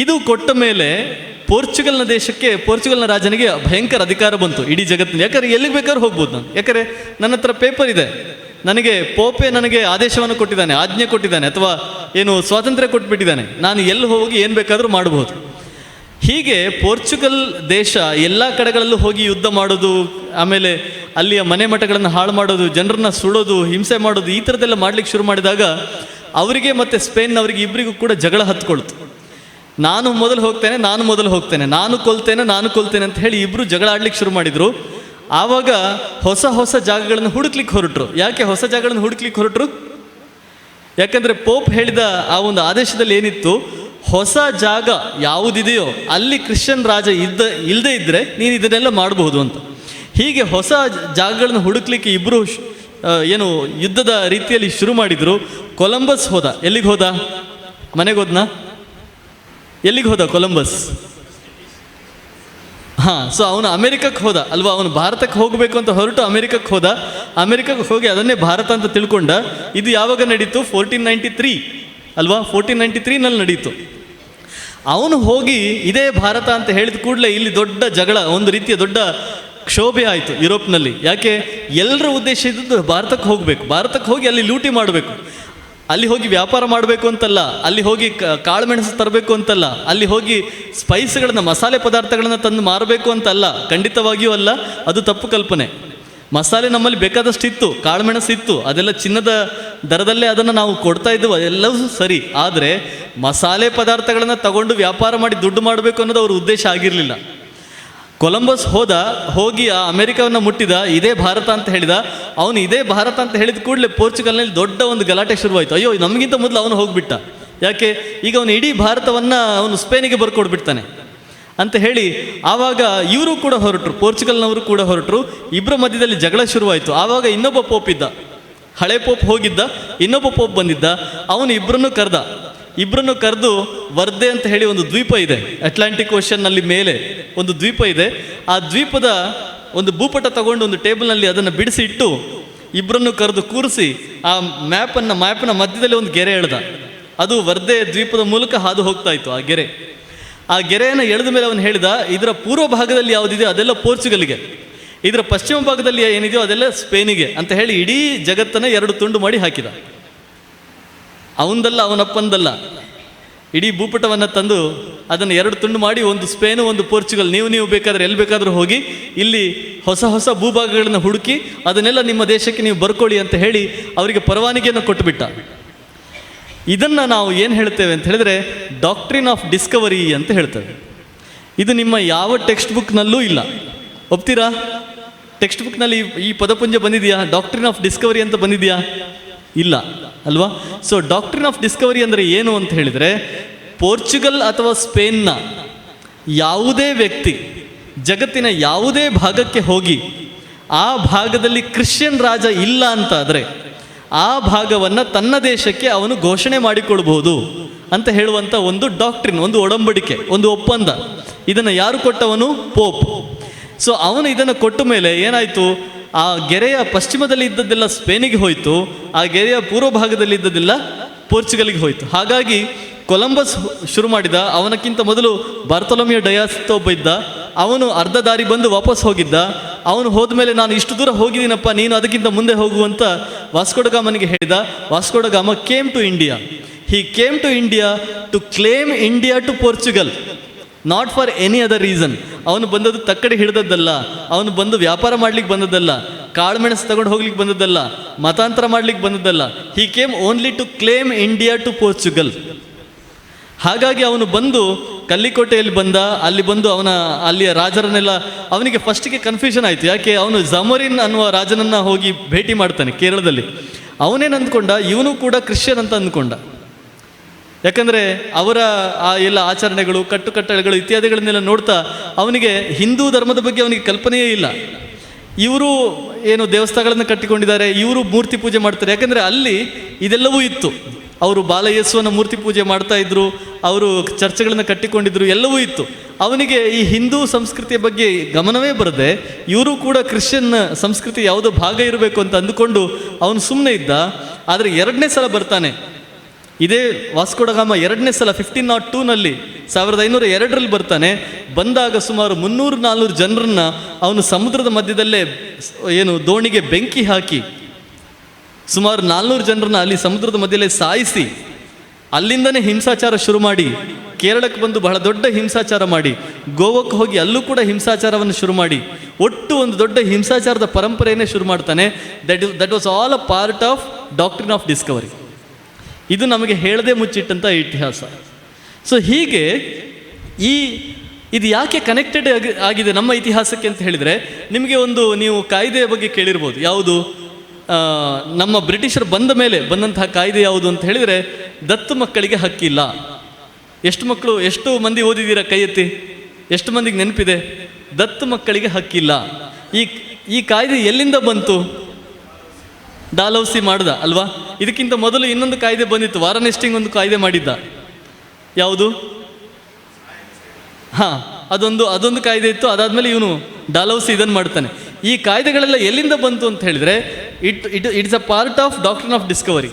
ಇದು ಕೊಟ್ಟ ಮೇಲೆ ಪೋರ್ಚುಗಲ್ನ ರಾಜನಿಗೆ ಭಯಂಕರ ಅಧಿಕಾರ ಬಂತು ಇಡೀ ಜಗತ್ತಿನ. ಯಾಕಂದರೆ ಎಲ್ಲಿಗೆ ಬೇಕಾದ್ರೂ ಹೋಗ್ಬೋದು ನಾನು. ಯಾಕಂದರೆ ನನ್ನ ಹತ್ರ ಪೇಪರ್ ಇದೆ, ನನಗೆ ಪೋಪೆ ನನಗೆ ಆದೇಶವನ್ನು ಕೊಟ್ಟಿದ್ದಾನೆ, ಆಜ್ಞೆ ಕೊಟ್ಟಿದ್ದಾನೆ, ಅಥವಾ ಏನು ಸ್ವಾತಂತ್ರ್ಯ ಕೊಟ್ಬಿಟ್ಟಿದ್ದಾನೆ, ನಾನು ಎಲ್ಲಿ ಹೋಗಿ ಏನು ಬೇಕಾದರೂ ಮಾಡಬಹುದು. ಹೀಗೆ ಪೋರ್ಚುಗಲ್ ದೇಶ ಎಲ್ಲ ಕಡೆಗಳಲ್ಲೂ ಹೋಗಿ ಯುದ್ಧ ಮಾಡೋದು, ಆಮೇಲೆ ಅಲ್ಲಿಯ ಮನೆ ಮಠಗಳನ್ನು ಹಾಳು ಮಾಡೋದು, ಜನರನ್ನ ಸುಡೋದು, ಹಿಂಸೆ ಮಾಡೋದು, ಈ ಥರದ್ದೆಲ್ಲ ಮಾಡ್ಲಿಕ್ಕೆ ಶುರು ಮಾಡಿದಾಗ ಅವರಿಗೆ ಮತ್ತು ಸ್ಪೇನ್ನವರಿಗೆ ಇಬ್ಬರಿಗೂ ಕೂಡ ಜಗಳ ಹತ್ಕೊಳ್ತು. ನಾನು ಮೊದಲು ಹೋಗ್ತೇನೆ, ನಾನು ಕೊಲ್ತೇನೆ ಅಂತ ಹೇಳಿ ಇಬ್ಬರು ಜಗಳ ಆಡ್ಲಿಕ್ಕೆ ಶುರು ಮಾಡಿದರು. ಆವಾಗ ಹೊಸ ಜಾಗಗಳನ್ನು ಹುಡುಕ್ಲಿಕ್ಕೆ ಹೊರಟರು. ಯಾಕೆ ಹೊಸ ಜಾಗಗಳನ್ನು ಹುಡುಕ್ಲಿಕ್ಕೆ ಹೊರಟರು? ಯಾಕಂದರೆ ಪೋಪ್ ಹೇಳಿದ ಆ ಒಂದು ಆದೇಶದಲ್ಲಿ ಏನಿತ್ತು, ಹೊಸ ಜಾಗ ಯಾವುದಿದೆಯೋ ಅಲ್ಲಿ ಕ್ರಿಶ್ಚಿಯನ್ ರಾಜ ಇಲ್ಲದೇ ಇದ್ದರೆ ನೀನು ಇದನ್ನೆಲ್ಲ ಮಾಡಬಹುದು ಅಂತ. ಹೀಗೆ ಹೊಸ ಜಾಗಗಳನ್ನು ಹುಡುಕ್ಲಿಕ್ಕೆ ಇಬ್ಬರು ಯುದ್ಧದ ರೀತಿಯಲ್ಲಿ ಶುರು ಮಾಡಿದರು. ಕೊಲಂಬಸ್ ಹೋದ. ಎಲ್ಲಿಗೆ ಹೋದ? ಮನೆಗೆ ಹೋದ್ನಾ? ಎಲ್ಲಿಗೆ ಹೋದ ಕೊಲಂಬಸ್? ಸೊ ಅವನು ಅಮೆರಿಕಕ್ಕೆ ಹೋದ ಅಲ್ವಾ. ಅವನು ಭಾರತಕ್ಕೆ ಹೋಗಬೇಕು ಅಂತ ಹೊರಟು ಅಮೆರಿಕಕ್ಕೆ ಹೋದ. ಅಮೆರಿಕಕ್ಕೆ ಹೋಗಿ ಅದನ್ನೇ ಭಾರತ ಅಂತ ತಿಳ್ಕೊಂಡ. ಇದು ಯಾವಾಗ ನಡೀತು? 1493 ಅಲ್ವಾ. 1493ನಲ್ಲಿ ನಡೀತು. ಅವನು ಹೋಗಿ ಇದೇ ಭಾರತ ಅಂತ ಹೇಳಿದ ಕೂಡಲೇ ಇಲ್ಲಿ ದೊಡ್ಡ ಜಗಳ, ಒಂದು ರೀತಿಯ ದೊಡ್ಡ ಕ್ಷೋಭೆ ಆಯಿತು ಯುರೋಪ್ನಲ್ಲಿ. ಯಾಕೆ? ಎಲ್ಲರ ಉದ್ದೇಶ ಇದ್ದದ್ದು ಭಾರತಕ್ಕೆ ಹೋಗಬೇಕು, ಭಾರತಕ್ಕೆ ಹೋಗಿ ಅಲ್ಲಿ ಲೂಟಿ ಮಾಡಬೇಕು, ಅಲ್ಲಿ ಹೋಗಿ ವ್ಯಾಪಾರ ಮಾಡಬೇಕು ಅಂತಲ್ಲ, ಅಲ್ಲಿ ಹೋಗಿ ಕಾಳುಮೆಣಸು ತರಬೇಕು ಅಂತಲ್ಲ, ಅಲ್ಲಿ ಹೋಗಿ ಸ್ಪೈಸ್ಗಳನ್ನು, ಮಸಾಲೆ ಪದಾರ್ಥಗಳನ್ನು ತಂದು ಮಾರಬೇಕು ಅಂತಲ್ಲ, ಖಂಡಿತವಾಗಿಯೂ ಅಲ್ಲ. ಅದು ತಪ್ಪು ಕಲ್ಪನೆ. ಮಸಾಲೆ ನಮ್ಮಲ್ಲಿ ಬೇಕಾದಷ್ಟು ಇತ್ತು, ಕಾಳುಮೆಣಸು ಇತ್ತು, ಅದೆಲ್ಲ ಚಿನ್ನದ ದರದಲ್ಲೇ ಅದನ್ನು ನಾವು ಕೊಡ್ತಾ ಇದ್ದವು, ಅದೆಲ್ಲವೂ ಸರಿ. ಆದರೆ ಮಸಾಲೆ ಪದಾರ್ಥಗಳನ್ನು ತಗೊಂಡು ವ್ಯಾಪಾರ ಮಾಡಿ ದುಡ್ಡು ಮಾಡಬೇಕು ಅನ್ನೋದು ಅವ್ರ ಉದ್ದೇಶ ಆಗಿರಲಿಲ್ಲ. ಕೊಲಂಬಸ್ ಹೋಗಿ ಆ ಅಮೆರಿಕವನ್ನು ಮುಟ್ಟಿದ, ಇದೇ ಭಾರತ ಅಂತ ಹೇಳಿದ. ಅವನು ಇದೇ ಭಾರತ ಅಂತ ಹೇಳಿದ ಕೂಡಲೇ ಪೋರ್ಚುಗಲ್ನಲ್ಲಿ ದೊಡ್ಡ ಒಂದು ಗಲಾಟೆ ಶುರುವಾಯಿತು. ಅಯ್ಯೋ, ನಮಗಿಂತ ಮೊದಲು ಅವನು ಹೋಗಿಬಿಟ್ಟ. ಯಾಕೆ? ಈಗ ಅವನು ಇಡೀ ಭಾರತವನ್ನು ಅವನು ಸ್ಪೇನಿಗೆ ಬರ್ಕೊಡ್ಬಿಡ್ತಾನೆ. ಅಂತ ಹೇಳಿ ಆವಾಗ ಇವರು ಕೂಡ ಹೊರಟರು, ಪೋರ್ಚುಗಲ್ನವರು ಕೂಡ ಹೊರಟರು. ಇಬ್ಬರ ಮಧ್ಯದಲ್ಲಿ ಜಗಳ ಶುರುವಾಯಿತು. ಆವಾಗ ಇನ್ನೊಬ್ಬ ಪೋಪ್ ಇದ್ದ, ಹಳೆ ಪೋಪ್ ಹೋಗಿದ್ದ, ಇನ್ನೊಬ್ಬ ಪೋಪ್ ಬಂದಿದ್ದ. ಅವನು ಇಬ್ಬರನ್ನು ಕರೆದು ವರ್ದೆ ಅಂತ ಹೇಳಿ ಒಂದು ದ್ವೀಪ ಇದೆ, ಅಟ್ಲಾಂಟಿಕ್ ಓಷನ್ನಲ್ಲಿ ಮೇಲೆ ಒಂದು ದ್ವೀಪ ಇದೆ. ಆ ದ್ವೀಪದ ಒಂದು ಭೂಪಟ ತಗೊಂಡು ಒಂದು ಟೇಬಲ್ನಲ್ಲಿ ಅದನ್ನು ಬಿಡಿಸಿ ಇಟ್ಟು ಇಬ್ಬರನ್ನು ಕರೆದು ಕೂರಿಸಿ ಆ ಮ್ಯಾಪಿನ ಮಧ್ಯದಲ್ಲಿ ಒಂದು ಗೆರೆ ಎಳೆದ. ಅದು ವರ್ದೆ ದ್ವೀಪದ ಮೂಲಕ ಹಾದು ಹೋಗ್ತಾ ಇತ್ತು ಆ ಗೆರೆಯನ್ನು ಎಳೆದ ಮೇಲೆ ಅವನು ಹೇಳಿದ, ಇದರ ಪೂರ್ವ ಭಾಗದಲ್ಲಿ ಯಾವುದಿದೆಯೋ ಅದೆಲ್ಲ ಪೋರ್ಚುಗಲ್ಗೆ, ಇದರ ಪಶ್ಚಿಮ ಭಾಗದಲ್ಲಿ ಏನಿದೆಯೋ ಅದೆಲ್ಲ ಸ್ಪೇನಿಗೆ ಅಂತ ಹೇಳಿ ಇಡೀ ಜಗತ್ತನ್ನು 2 ತುಂಡು ಮಾಡಿ ಹಾಕಿದ. ಅವನದಲ್ಲ, ಅವನಪ್ಪಂದಲ್ಲ, ಇಡೀ ಭೂಪಟವನ್ನು ತಂದು ಅದನ್ನು 2 ತುಂಡು ಮಾಡಿ, ಒಂದು ಸ್ಪೇನು ಒಂದು ಪೋರ್ಚುಗಲ್, ನೀವು ಬೇಕಾದರೆ ಎಲ್ಲಿ ಬೇಕಾದರೂ ಹೋಗಿ ಇಲ್ಲಿ ಹೊಸ ಭೂಭಾಗಗಳನ್ನು ಹುಡುಕಿ ಅದನ್ನೆಲ್ಲ ನಿಮ್ಮ ದೇಶಕ್ಕೆ ನೀವು ಬರ್ಕೊಳ್ಳಿ ಅಂತ ಹೇಳಿ ಅವರಿಗೆ ಪರವಾನಗಿಯನ್ನು ಕೊಟ್ಟುಬಿಟ್ಟ. ಇದನ್ನು ನಾವು ಏನು ಹೇಳ್ತೇವೆ ಅಂತ ಹೇಳಿದ್ರೆ ಡಾಕ್ಟ್ರಿನ್ ಆಫ್ ಡಿಸ್ಕವರಿ ಅಂತ ಹೇಳ್ತೇವೆ. ಇದು ನಿಮ್ಮ ಯಾವ ಟೆಕ್ಸ್ಟ್ ಬುಕ್ನಲ್ಲೂ ಇಲ್ಲ. ಒಪ್ತೀರಾ? ಟೆಕ್ಸ್ಟ್ ಬುಕ್ನಲ್ಲಿ ಈ ಪದಪುಂಜ ಬಂದಿದೆಯಾ? ಡಾಕ್ಟ್ರಿನ್ ಆಫ್ ಡಿಸ್ಕವರಿ ಅಂತ ಬಂದಿದೆಯಾ? ಇಲ್ಲ ಅಲ್ವಾ? ಸೊ ಡಾಕ್ಟ್ರಿನ್ ಆಫ್ ಡಿಸ್ಕವರಿ ಅಂದರೆ ಏನು ಅಂತ ಹೇಳಿದರೆ, ಪೋರ್ಚುಗಲ್ ಅಥವಾ ಸ್ಪೇನ್ನ ಯಾವುದೇ ವ್ಯಕ್ತಿ ಜಗತ್ತಿನ ಯಾವುದೇ ಭಾಗಕ್ಕೆ ಹೋಗಿ ಆ ಭಾಗದಲ್ಲಿ ಕ್ರಿಶ್ಚಿಯನ್ ರಾಜ ಇಲ್ಲ ಅಂತಾದರೆ ಆ ಭಾಗವನ್ನು ತನ್ನ ದೇಶಕ್ಕೆ ಅವನು ಘೋಷಣೆ ಮಾಡಿಕೊಳ್ಬಹುದು ಅಂತ ಹೇಳುವಂಥ ಒಂದು ಡಾಕ್ಟ್ರಿನ್, ಒಂದು ಒಡಂಬಡಿಕೆ, ಒಂದು ಒಪ್ಪಂದ. ಇದನ್ನು ಯಾರು ಕೊಟ್ಟವನು? ಪೋಪ್. ಸೊ ಅವನು ಇದನ್ನು ಕೊಟ್ಟ ಮೇಲೆ ಏನಾಯಿತು, ಆ ಗೆರೆಯ ಪಶ್ಚಿಮದಲ್ಲಿ ಇದ್ದದ್ದೆಲ್ಲ ಸ್ಪೇನಿಗೆ ಹೋಯಿತು, ಆ ಗೆರೆಯ ಪೂರ್ವ ಭಾಗದಲ್ಲಿ ಇದ್ದದ್ದೆಲ್ಲ ಪೋರ್ಚುಗಲ್ಗೆ ಹೋಯಿತು. ಹಾಗಾಗಿ ಕೊಲಂಬಸ್ ಶುರು ಮಾಡಿದ, ಅವನಕ್ಕಿಂತ ಮೊದಲು ಬಾರ್ತೊಲೊಮಿಯೋ ಡಯಾಸ್ ಒಬ್ಬ ಇದ್ದ, ಅವನು ಅರ್ಧ ದಾರಿ ಬಂದು ವಾಪಸ್ ಹೋಗಿದ್ದ. ಅವನು ಹೋದ ಮೇಲೆ ನಾನು ಇಷ್ಟು ದೂರ ಹೋಗಿದ್ದೀನಪ್ಪ, ನೀನು ಅದಕ್ಕಿಂತ ಮುಂದೆ ಹೋಗುವಂತ ವಾಸ್ಕೋ ಡ ಗಾಮನಿಗೆ ಹೇಳಿದ. Vasco da Gama came to India. He came to India to claim India to Portugal, not for any other reason. ಅವನು ಬಂದದ್ದು ತಕ್ಕಡಿ ಹಿಡಿದದ್ದಲ್ಲ, ಅವನು ಬಂದು ವ್ಯಾಪಾರ ಮಾಡ್ಲಿಕ್ಕೆ ಬಂದದ್ದಲ್ಲ, ಕಾಳುಮೆಣಸು ತಗೊಂಡು ಹೋಗ್ಲಿಕ್ಕೆ ಬಂದದ್ದಲ್ಲ, ಮತಾಂತರ ಮಾಡ್ಲಿಕ್ಕೆ ಬಂದದ್ದಲ್ಲ. He came only to claim India to Portugal. ಹಾಗಾಗಿ ಅವನು ಬಂದು ಕಲ್ಲಿಕೋಟೆಯಲ್ಲಿ ಬಂದ. ಅಲ್ಲಿ ಬಂದು ಅಲ್ಲಿಯ ರಾಜರನ್ನೆಲ್ಲ, ಅವನಿಗೆ ಫಸ್ಟಿಗೆ ಕನ್ಫ್ಯೂಷನ್ ಆಯಿತು. ಯಾಕೆ? ಅವನು ಜಮೋರಿನ್ ಅನ್ನುವ ರಾಜನನ್ನು ಹೋಗಿ ಭೇಟಿ ಮಾಡ್ತಾನೆ ಕೇರಳದಲ್ಲಿ. ಅವನೇನು ಅಂದ್ಕೊಂಡ, ಇವನು ಕೂಡ ಕ್ರಿಶ್ಚಿಯನ್ ಅಂತ ಅಂದ್ಕೊಂಡ. ಯಾಕಂದರೆ ಅವರ ಆ ಎಲ್ಲ ಆಚರಣೆಗಳು, ಕಟ್ಟುಕಟ್ಟಳೆಗಳು ಇತ್ಯಾದಿಗಳನ್ನೆಲ್ಲ ನೋಡ್ತಾ ಅವನಿಗೆ ಹಿಂದೂ ಧರ್ಮದ ಬಗ್ಗೆ ಅವನಿಗೆ ಕಲ್ಪನೆಯೇ ಇಲ್ಲ. ಇವರು ಏನು ದೇವಸ್ಥಾನಗಳನ್ನು ಕಟ್ಟಿಕೊಂಡಿದ್ದಾರೆ, ಇವರು ಮೂರ್ತಿ ಪೂಜೆ ಮಾಡ್ತಾರೆ. ಯಾಕಂದರೆ ಅಲ್ಲಿ ಇದೆಲ್ಲವೂ ಇತ್ತು. ಅವರು ಬಾಲಯೇಸುವನ ಮೂರ್ತಿ ಪೂಜೆ ಮಾಡ್ತಾ ಇದ್ರು, ಅವರು ಚರ್ಚ್ಗಳನ್ನು ಕಟ್ಟಿಕೊಂಡಿದ್ರು, ಎಲ್ಲವೂ ಇತ್ತು. ಅವನಿಗೆ ಈ ಹಿಂದೂ ಸಂಸ್ಕೃತಿಯ ಬಗ್ಗೆ ಗಮನವೇ ಬರದೆ ಇವರು ಕೂಡ ಕ್ರಿಶ್ಚಿಯನ್ ಸಂಸ್ಕೃತಿ ಯಾವುದೋ ಭಾಗ ಇರಬೇಕು ಅಂತ ಅಂದುಕೊಂಡು ಅವನು ಸುಮ್ಮನೆ ಇದ್ದ. ಆದರೆ 2ನೇ ಸಲ ಬರ್ತಾನೆ. ಇದೇ ವಾಸ್ಕೋ ಡ ಗಾಮ 2ನೇ ಸಲ 1502ನಲ್ಲಿ 1502ರಲ್ಲಿ ಬರ್ತಾನೆ. ಬಂದಾಗ ಸುಮಾರು 300-400 ಜನರನ್ನ ಅವನು ಸಮುದ್ರದ ಮಧ್ಯದಲ್ಲೇ ಏನು ದೋಣಿಗೆ ಬೆಂಕಿ ಹಾಕಿ ಸುಮಾರು 400 ಜನರನ್ನ ಅಲ್ಲಿ ಸಮುದ್ರದ ಮಧ್ಯದಲ್ಲೇ ಸಾಯಿಸಿ, ಅಲ್ಲಿಂದನೇ ಹಿಂಸಾಚಾರ ಶುರು ಮಾಡಿ, ಕೇರಳಕ್ಕೆ ಬಂದು ಬಹಳ ದೊಡ್ಡ ಹಿಂಸಾಚಾರ ಮಾಡಿ, ಗೋವಾಕ್ಕೆ ಹೋಗಿ ಅಲ್ಲೂ ಕೂಡ ಹಿಂಸಾಚಾರವನ್ನು ಶುರು ಮಾಡಿ, ಒಟ್ಟು ಒಂದು ದೊಡ್ಡ ಹಿಂಸಾಚಾರದ ಪರಂಪರೆಯನ್ನೇ ಶುರು ಮಾಡ್ತಾನೆ. That was all a part of doctrine of Discovery. ಇದು ನಮಗೆ ಹೇಳದೆ ಮುಚ್ಚಿಟ್ಟಂಥ ಇತಿಹಾಸ. ಸೊ ಹೀಗೆ ಇದು ಯಾಕೆ ಕನೆಕ್ಟೆಡ್ ಆಗಿದೆ ನಮ್ಮ ಇತಿಹಾಸಕ್ಕೆ ಅಂತ ಹೇಳಿದರೆ, ನಿಮಗೆ ನೀವು ಕಾಯ್ದೆಯ ಬಗ್ಗೆ ಕೇಳಿರ್ಬೋದು. ಯಾವುದು? ನಮ್ಮ ಬ್ರಿಟಿಷರು ಬಂದಂತಹ ಕಾಯ್ದೆ ಯಾವುದು ಅಂತ ಹೇಳಿದರೆ, ದತ್ತು ಮಕ್ಕಳಿಗೆ ಹಕ್ಕಿಲ್ಲ. ಎಷ್ಟು ಮಂದಿ ಓದಿದ್ದೀರಾ? ಕೈ ಎತ್ತಿ. ಎಷ್ಟು ಮಂದಿಗೆ ನೆನಪಿದೆ? ದತ್ತು ಮಕ್ಕಳಿಗೆ ಹಕ್ಕಿಲ್ಲ. ಈ ಕಾಯ್ದೆ ಎಲ್ಲಿಂದ ಬಂತು? ಡಾಲೌಸಿ ಮಾಡ್ದ ಅಲ್ವಾ? ಇದಕ್ಕಿಂತ ಮೊದಲು ಇನ್ನೊಂದು ಕಾಯ್ದೆ ಬಂದಿತ್ತು, ವಾರನೆಸ್ಟಿಂಗ್ ಒಂದು ಕಾಯ್ದೆ ಮಾಡಿದ್ದ. ಯಾವುದು? ಅದೊಂದು ಕಾಯ್ದೆ ಇತ್ತು. ಅದಾದಮೇಲೆ ಇವನು ಡಾಲೌಸಿ ಇದನ್ನು ಮಾಡ್ತಾನೆ. ಈ ಕಾಯ್ದೆಗಳೆಲ್ಲ ಎಲ್ಲಿಂದ ಬಂತು ಅಂತ ಹೇಳಿದರೆ, it's a part of doctrine of discovery.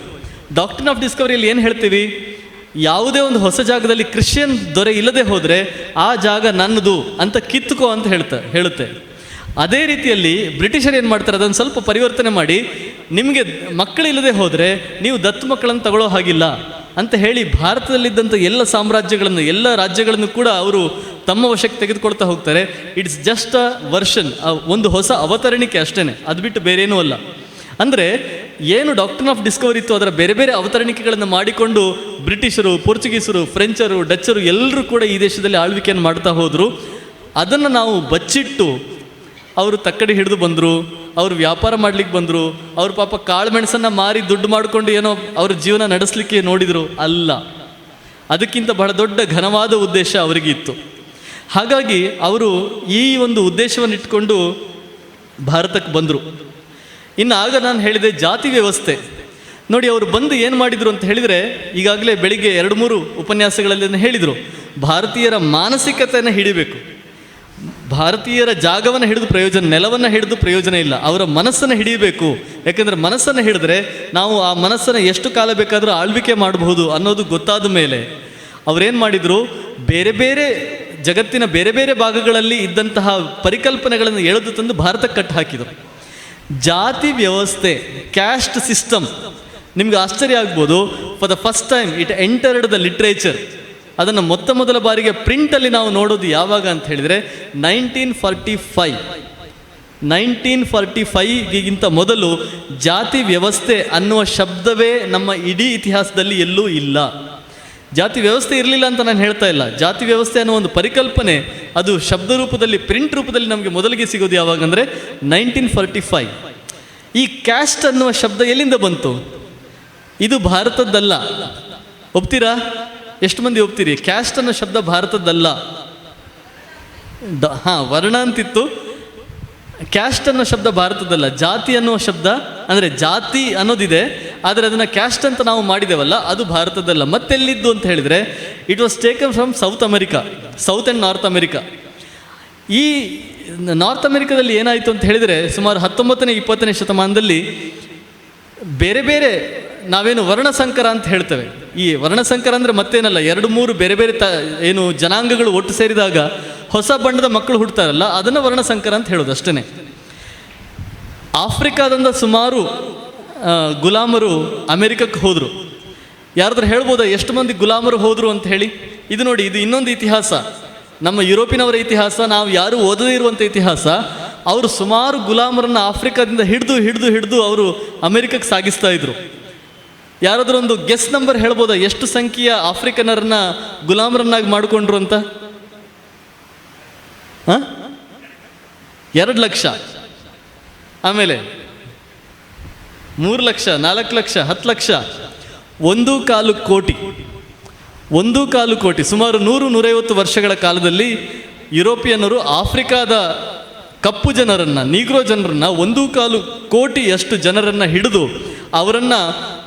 Doctrine of ಡಿಸ್ಕವರಿಯಲ್ಲಿ ಏನು ಹೇಳ್ತೀವಿ? ಯಾವುದೇ ಒಂದು ಹೊಸ ಜಾಗದಲ್ಲಿ ಕ್ರಿಶ್ಚಿಯನ್ ದೊರೆ ಇಲ್ಲದೆ ಹೋದರೆ ಆ ಜಾಗ ನನ್ನದು ಅಂತ ಕಿತ್ತುಕೋ ಅಂತ ಹೇಳುತ್ತೆ. ಅದೇ ರೀತಿಯಲ್ಲಿ ಬ್ರಿಟಿಷರು ಏನು ಮಾಡ್ತಾರೆ, ಅದನ್ನು ಸ್ವಲ್ಪ ಪರಿವರ್ತನೆ ಮಾಡಿ, ನಿಮಗೆ ಮಕ್ಕಳಿಲ್ಲದೆ ಹೋದರೆ ನೀವು ದತ್ತು ಮಕ್ಕಳನ್ನು ತಗೊಳ್ಳೋ ಹಾಗಿಲ್ಲ ಅಂತ ಹೇಳಿ ಭಾರತದಲ್ಲಿದ್ದಂಥ ಎಲ್ಲ ಸಾಮ್ರಾಜ್ಯಗಳನ್ನು, ಎಲ್ಲ ರಾಜ್ಯಗಳನ್ನು ಕೂಡ ಅವರು ತಮ್ಮ ವಶಕ್ಕೆ ತೆಗೆದುಕೊಳ್ತಾ ಹೋಗ್ತಾರೆ. ಇಟ್ಸ್ ಜಸ್ಟ್ ಅ ವರ್ಷನ್, ಒಂದು ಹೊಸ ಅವತರಣಿಕೆ ಅಷ್ಟೇ, ಅದು ಬಿಟ್ಟು ಬೇರೇನೂ ಅಲ್ಲ. ಅಂದರೆ ಏನು ಡಾಕ್ಟ್ರಿನ್ ಆಫ್ ಡಿಸ್ಕವರಿ ಇತ್ತು, ಅದರ ಬೇರೆ ಬೇರೆ ಅವತರಣಿಕೆಗಳನ್ನು ಮಾಡಿಕೊಂಡು ಬ್ರಿಟಿಷರು, ಪೋರ್ಚುಗೀಸರು, ಫ್ರೆಂಚರು, ಡಚ್ಚರು ಎಲ್ಲರೂ ಕೂಡ ಈ ದೇಶದಲ್ಲಿ ಆಳ್ವಿಕೆಯನ್ನು ಮಾಡ್ತಾ ಹೋದರು. ಅದನ್ನು ನಾವು ಬಚ್ಚಿಟ್ಟು ಅವರು ತಕ್ಕಡಿ ಹಿಡಿದು ಬಂದರು, ಅವರು ವ್ಯಾಪಾರ ಮಾಡಲಿಕ್ಕೆ ಬಂದರು, ಅವರು ಪಾಪ ಕಾಳು ಮೆಣಸನ್ನು ಮಾರಿ ದುಡ್ಡು ಮಾಡಿಕೊಂಡು ಏನೋ ಅವ್ರ ಜೀವನ ನಡೆಸಲಿಕ್ಕೆ ನೋಡಿದರು. ಅಲ್ಲ, ಅದಕ್ಕಿಂತ ಬಹಳ ದೊಡ್ಡ ಘನವಾದ ಉದ್ದೇಶ ಅವರಿಗೆ ಇತ್ತು. ಹಾಗಾಗಿ ಅವರು ಈ ಒಂದು ಉದ್ದೇಶವನ್ನು ಇಟ್ಕೊಂಡು ಭಾರತಕ್ಕೆ ಬಂದರು. ಇನ್ನು ಆಗ ನಾನು ಹೇಳಿದೆ ಜಾತಿ ವ್ಯವಸ್ಥೆ ನೋಡಿ. ಅವರು ಬಂದು ಏನು ಮಾಡಿದರು ಅಂತ ಹೇಳಿದರೆ, ಈಗಾಗಲೇ ಬೆಳಿಗ್ಗೆ 2-3 ಉಪನ್ಯಾಸಗಳಲ್ಲಿ ಹೇಳಿದರು, ಭಾರತೀಯರ ಮಾನಸಿಕತೆಯನ್ನು ಹಿಡಿಬೇಕು. ಭಾರತೀಯರ ಜಾಗವನ್ನು ಹಿಡಿದು ಪ್ರಯೋಜನ, ನೆಲವನ್ನು ಹಿಡಿದು ಪ್ರಯೋಜನ ಇಲ್ಲ, ಅವರ ಮನಸ್ಸನ್ನು ಹಿಡಿಯಬೇಕು. ಯಾಕೆಂದರೆ ಮನಸ್ಸನ್ನು ಹಿಡಿದ್ರೆ ನಾವು ಆ ಮನಸ್ಸನ್ನು ಎಷ್ಟು ಕಾಲ ಬೇಕಾದರೂ ಆಳ್ವಿಕೆ ಮಾಡಬಹುದು ಅನ್ನೋದು ಗೊತ್ತಾದ ಮೇಲೆ ಅವರೇನು ಮಾಡಿದರು, ಬೇರೆ ಬೇರೆ ಜಗತ್ತಿನ ಬೇರೆ ಬೇರೆ ಭಾಗಗಳಲ್ಲಿ ಇದ್ದಂತಹ ಪರಿಕಲ್ಪನೆಗಳನ್ನು ಎಳೆದು ತಂದು ಭಾರತಕ್ಕೆ ಕಟ್ಟು ಹಾಕಿದರು. ಜಾತಿ ವ್ಯವಸ್ಥೆ, ಕ್ಯಾಸ್ಟ್ ಸಿಸ್ಟಮ್, ನಿಮ್ಗೆ ಆಶ್ಚರ್ಯ ಆಗ್ಬೋದು, for the first time it entered the literature. ಅದನ್ನು ಮೊದಲ ಬಾರಿಗೆ ಪ್ರಿಂಟಲ್ಲಿ ನಾವು ನೋಡೋದು ಯಾವಾಗ ಅಂತ ಹೇಳಿದರೆ 1945ಗಿಂತ ಮೊದಲು ಜಾತಿ ವ್ಯವಸ್ಥೆ ಅನ್ನುವ ಶಬ್ದವೇ ನಮ್ಮ ಇಡೀ ಇತಿಹಾಸದಲ್ಲಿ ಎಲ್ಲೂ ಇಲ್ಲ. ಜಾತಿ ವ್ಯವಸ್ಥೆ ಇರಲಿಲ್ಲ ಅಂತ ನಾನು ಹೇಳ್ತಾ ಇಲ್ಲ. ಜಾತಿ ವ್ಯವಸ್ಥೆ ಅನ್ನೋ ಒಂದು ಪರಿಕಲ್ಪನೆ ಅದು ಶಬ್ದ ರೂಪದಲ್ಲಿ, ಪ್ರಿಂಟ್ ರೂಪದಲ್ಲಿ ನಮಗೆ ಮೊದಲಿಗೆ ಸಿಗೋದು ಯಾವಾಗ ಅಂದರೆ 1945. ಈ ಕ್ಯಾಸ್ಟ್ ಅನ್ನುವ ಶಬ್ದ ಎಲ್ಲಿಂದ ಬಂತು? ಇದು ಭಾರತದ್ದಲ್ಲ. ಒಪ್ತೀರಾ? ಎಷ್ಟು ಮಂದಿ ಒಪ್ತೀರಿ? ಕ್ಯಾಸ್ಟ್ ಅನ್ನೋ ಶಬ್ದ ಭಾರತದ್ದಲ್ಲ. ವರ್ಣ ಅಂತಿತ್ತು, ಕ್ಯಾಸ್ಟ್ ಅನ್ನೋ ಶಬ್ದ ಭಾರತದ್ದಲ್ಲ. ಜಾತಿ ಅನ್ನುವ ಶಬ್ದ ಅಂದರೆ ಜಾತಿ ಅನ್ನೋದಿದೆ, ಆದರೆ ಅದನ್ನು ಕ್ಯಾಸ್ಟ್ ಅಂತ ನಾವು ಮಾಡಿದೆವಲ್ಲ, ಅದು ಭಾರತದ್ದಲ್ಲ. ಮತ್ತೆಲ್ಲಿದ್ದು ಅಂತ ಹೇಳಿದರೆ, it was taken from south America, south and north America. ಈ ನಾರ್ತ್ ಅಮೆರಿಕಾದಲ್ಲಿ ಏನಾಯಿತು ಅಂತ ಹೇಳಿದರೆ, ಸುಮಾರು 19ನೇ 20ನೇ ಶತಮಾನದಲ್ಲಿ ಬೇರೆ ಬೇರೆ ನಾವೇನು ವರ್ಣಸಂಕರ ಅಂತ ಹೇಳ್ತೇವೆ. ಈ ವರ್ಣಸಂಕರ ಅಂದರೆ ಮತ್ತೇನಲ್ಲ, 2-3 ಬೇರೆ ಬೇರೆ ಏನು ಜನಾಂಗಗಳು ಒಟ್ಟು ಸೇರಿದಾಗ ಹೊಸ ಬಣ್ಣದ ಮಕ್ಕಳು ಹುಡ್ತಾರಲ್ಲ, ಅದನ್ನು ವರ್ಣಸಂಕರ ಅಂತ ಹೇಳೋದು ಅಷ್ಟೇ. ಆಫ್ರಿಕಾದಿಂದ ಸುಮಾರು ಗುಲಾಮರು ಅಮೆರಿಕಕ್ಕೆ ಹೋದರು. ಯಾರಾದ್ರೂ ಹೇಳ್ಬೋದಾ ಎಷ್ಟು ಮಂದಿ ಗುಲಾಮರು ಹೋದರು ಅಂತ ಹೇಳಿ? ಇದು ನೋಡಿ, ಇದು ಇನ್ನೊಂದು ಇತಿಹಾಸ, ನಮ್ಮ ಯುರೋಪಿನವರ ಇತಿಹಾಸ, ನಾವು ಯಾರೂ ಓದದೇ ಇರುವಂಥ ಇತಿಹಾಸ. ಅವರು ಸುಮಾರು ಗುಲಾಮರನ್ನು ಆಫ್ರಿಕಾದಿಂದ ಹಿಡಿದು ಅವರು ಅಮೆರಿಕಕ್ಕೆ ಸಾಗಿಸ್ತಾ ಇದ್ರು. ಯಾರಾದರೂ ಒಂದು ಗೆಸ್ ನಂಬರ್ ಹೇಳ್ಬೋದಾ ಎಷ್ಟು ಸಂಖ್ಯೆಯ ಆಫ್ರಿಕನರನ್ನ ಗುಲಾಮರನ್ನಾಗಿ ಮಾಡಿಕೊಂಡ್ರು ಅಂತ? 2 ಲಕ್ಷ, ಆಮೇಲೆ 3 ಲಕ್ಷ, 4 ಲಕ್ಷ, 10 ಲಕ್ಷ, 1.25 ಕೋಟಿ. 1.25 ಕೋಟಿ, ಸುಮಾರು 100-150 ವರ್ಷಗಳ ಕಾಲದಲ್ಲಿ ಯುರೋಪಿಯನ್ನರು ಆಫ್ರಿಕಾದ ಕಪ್ಪು ಜನರನ್ನು, ನೀಗ್ರೋ ಜನರನ್ನು 1.25 ಕೋಟಿಯಷ್ಟು ಜನರನ್ನು ಹಿಡಿದು ಅವರನ್ನು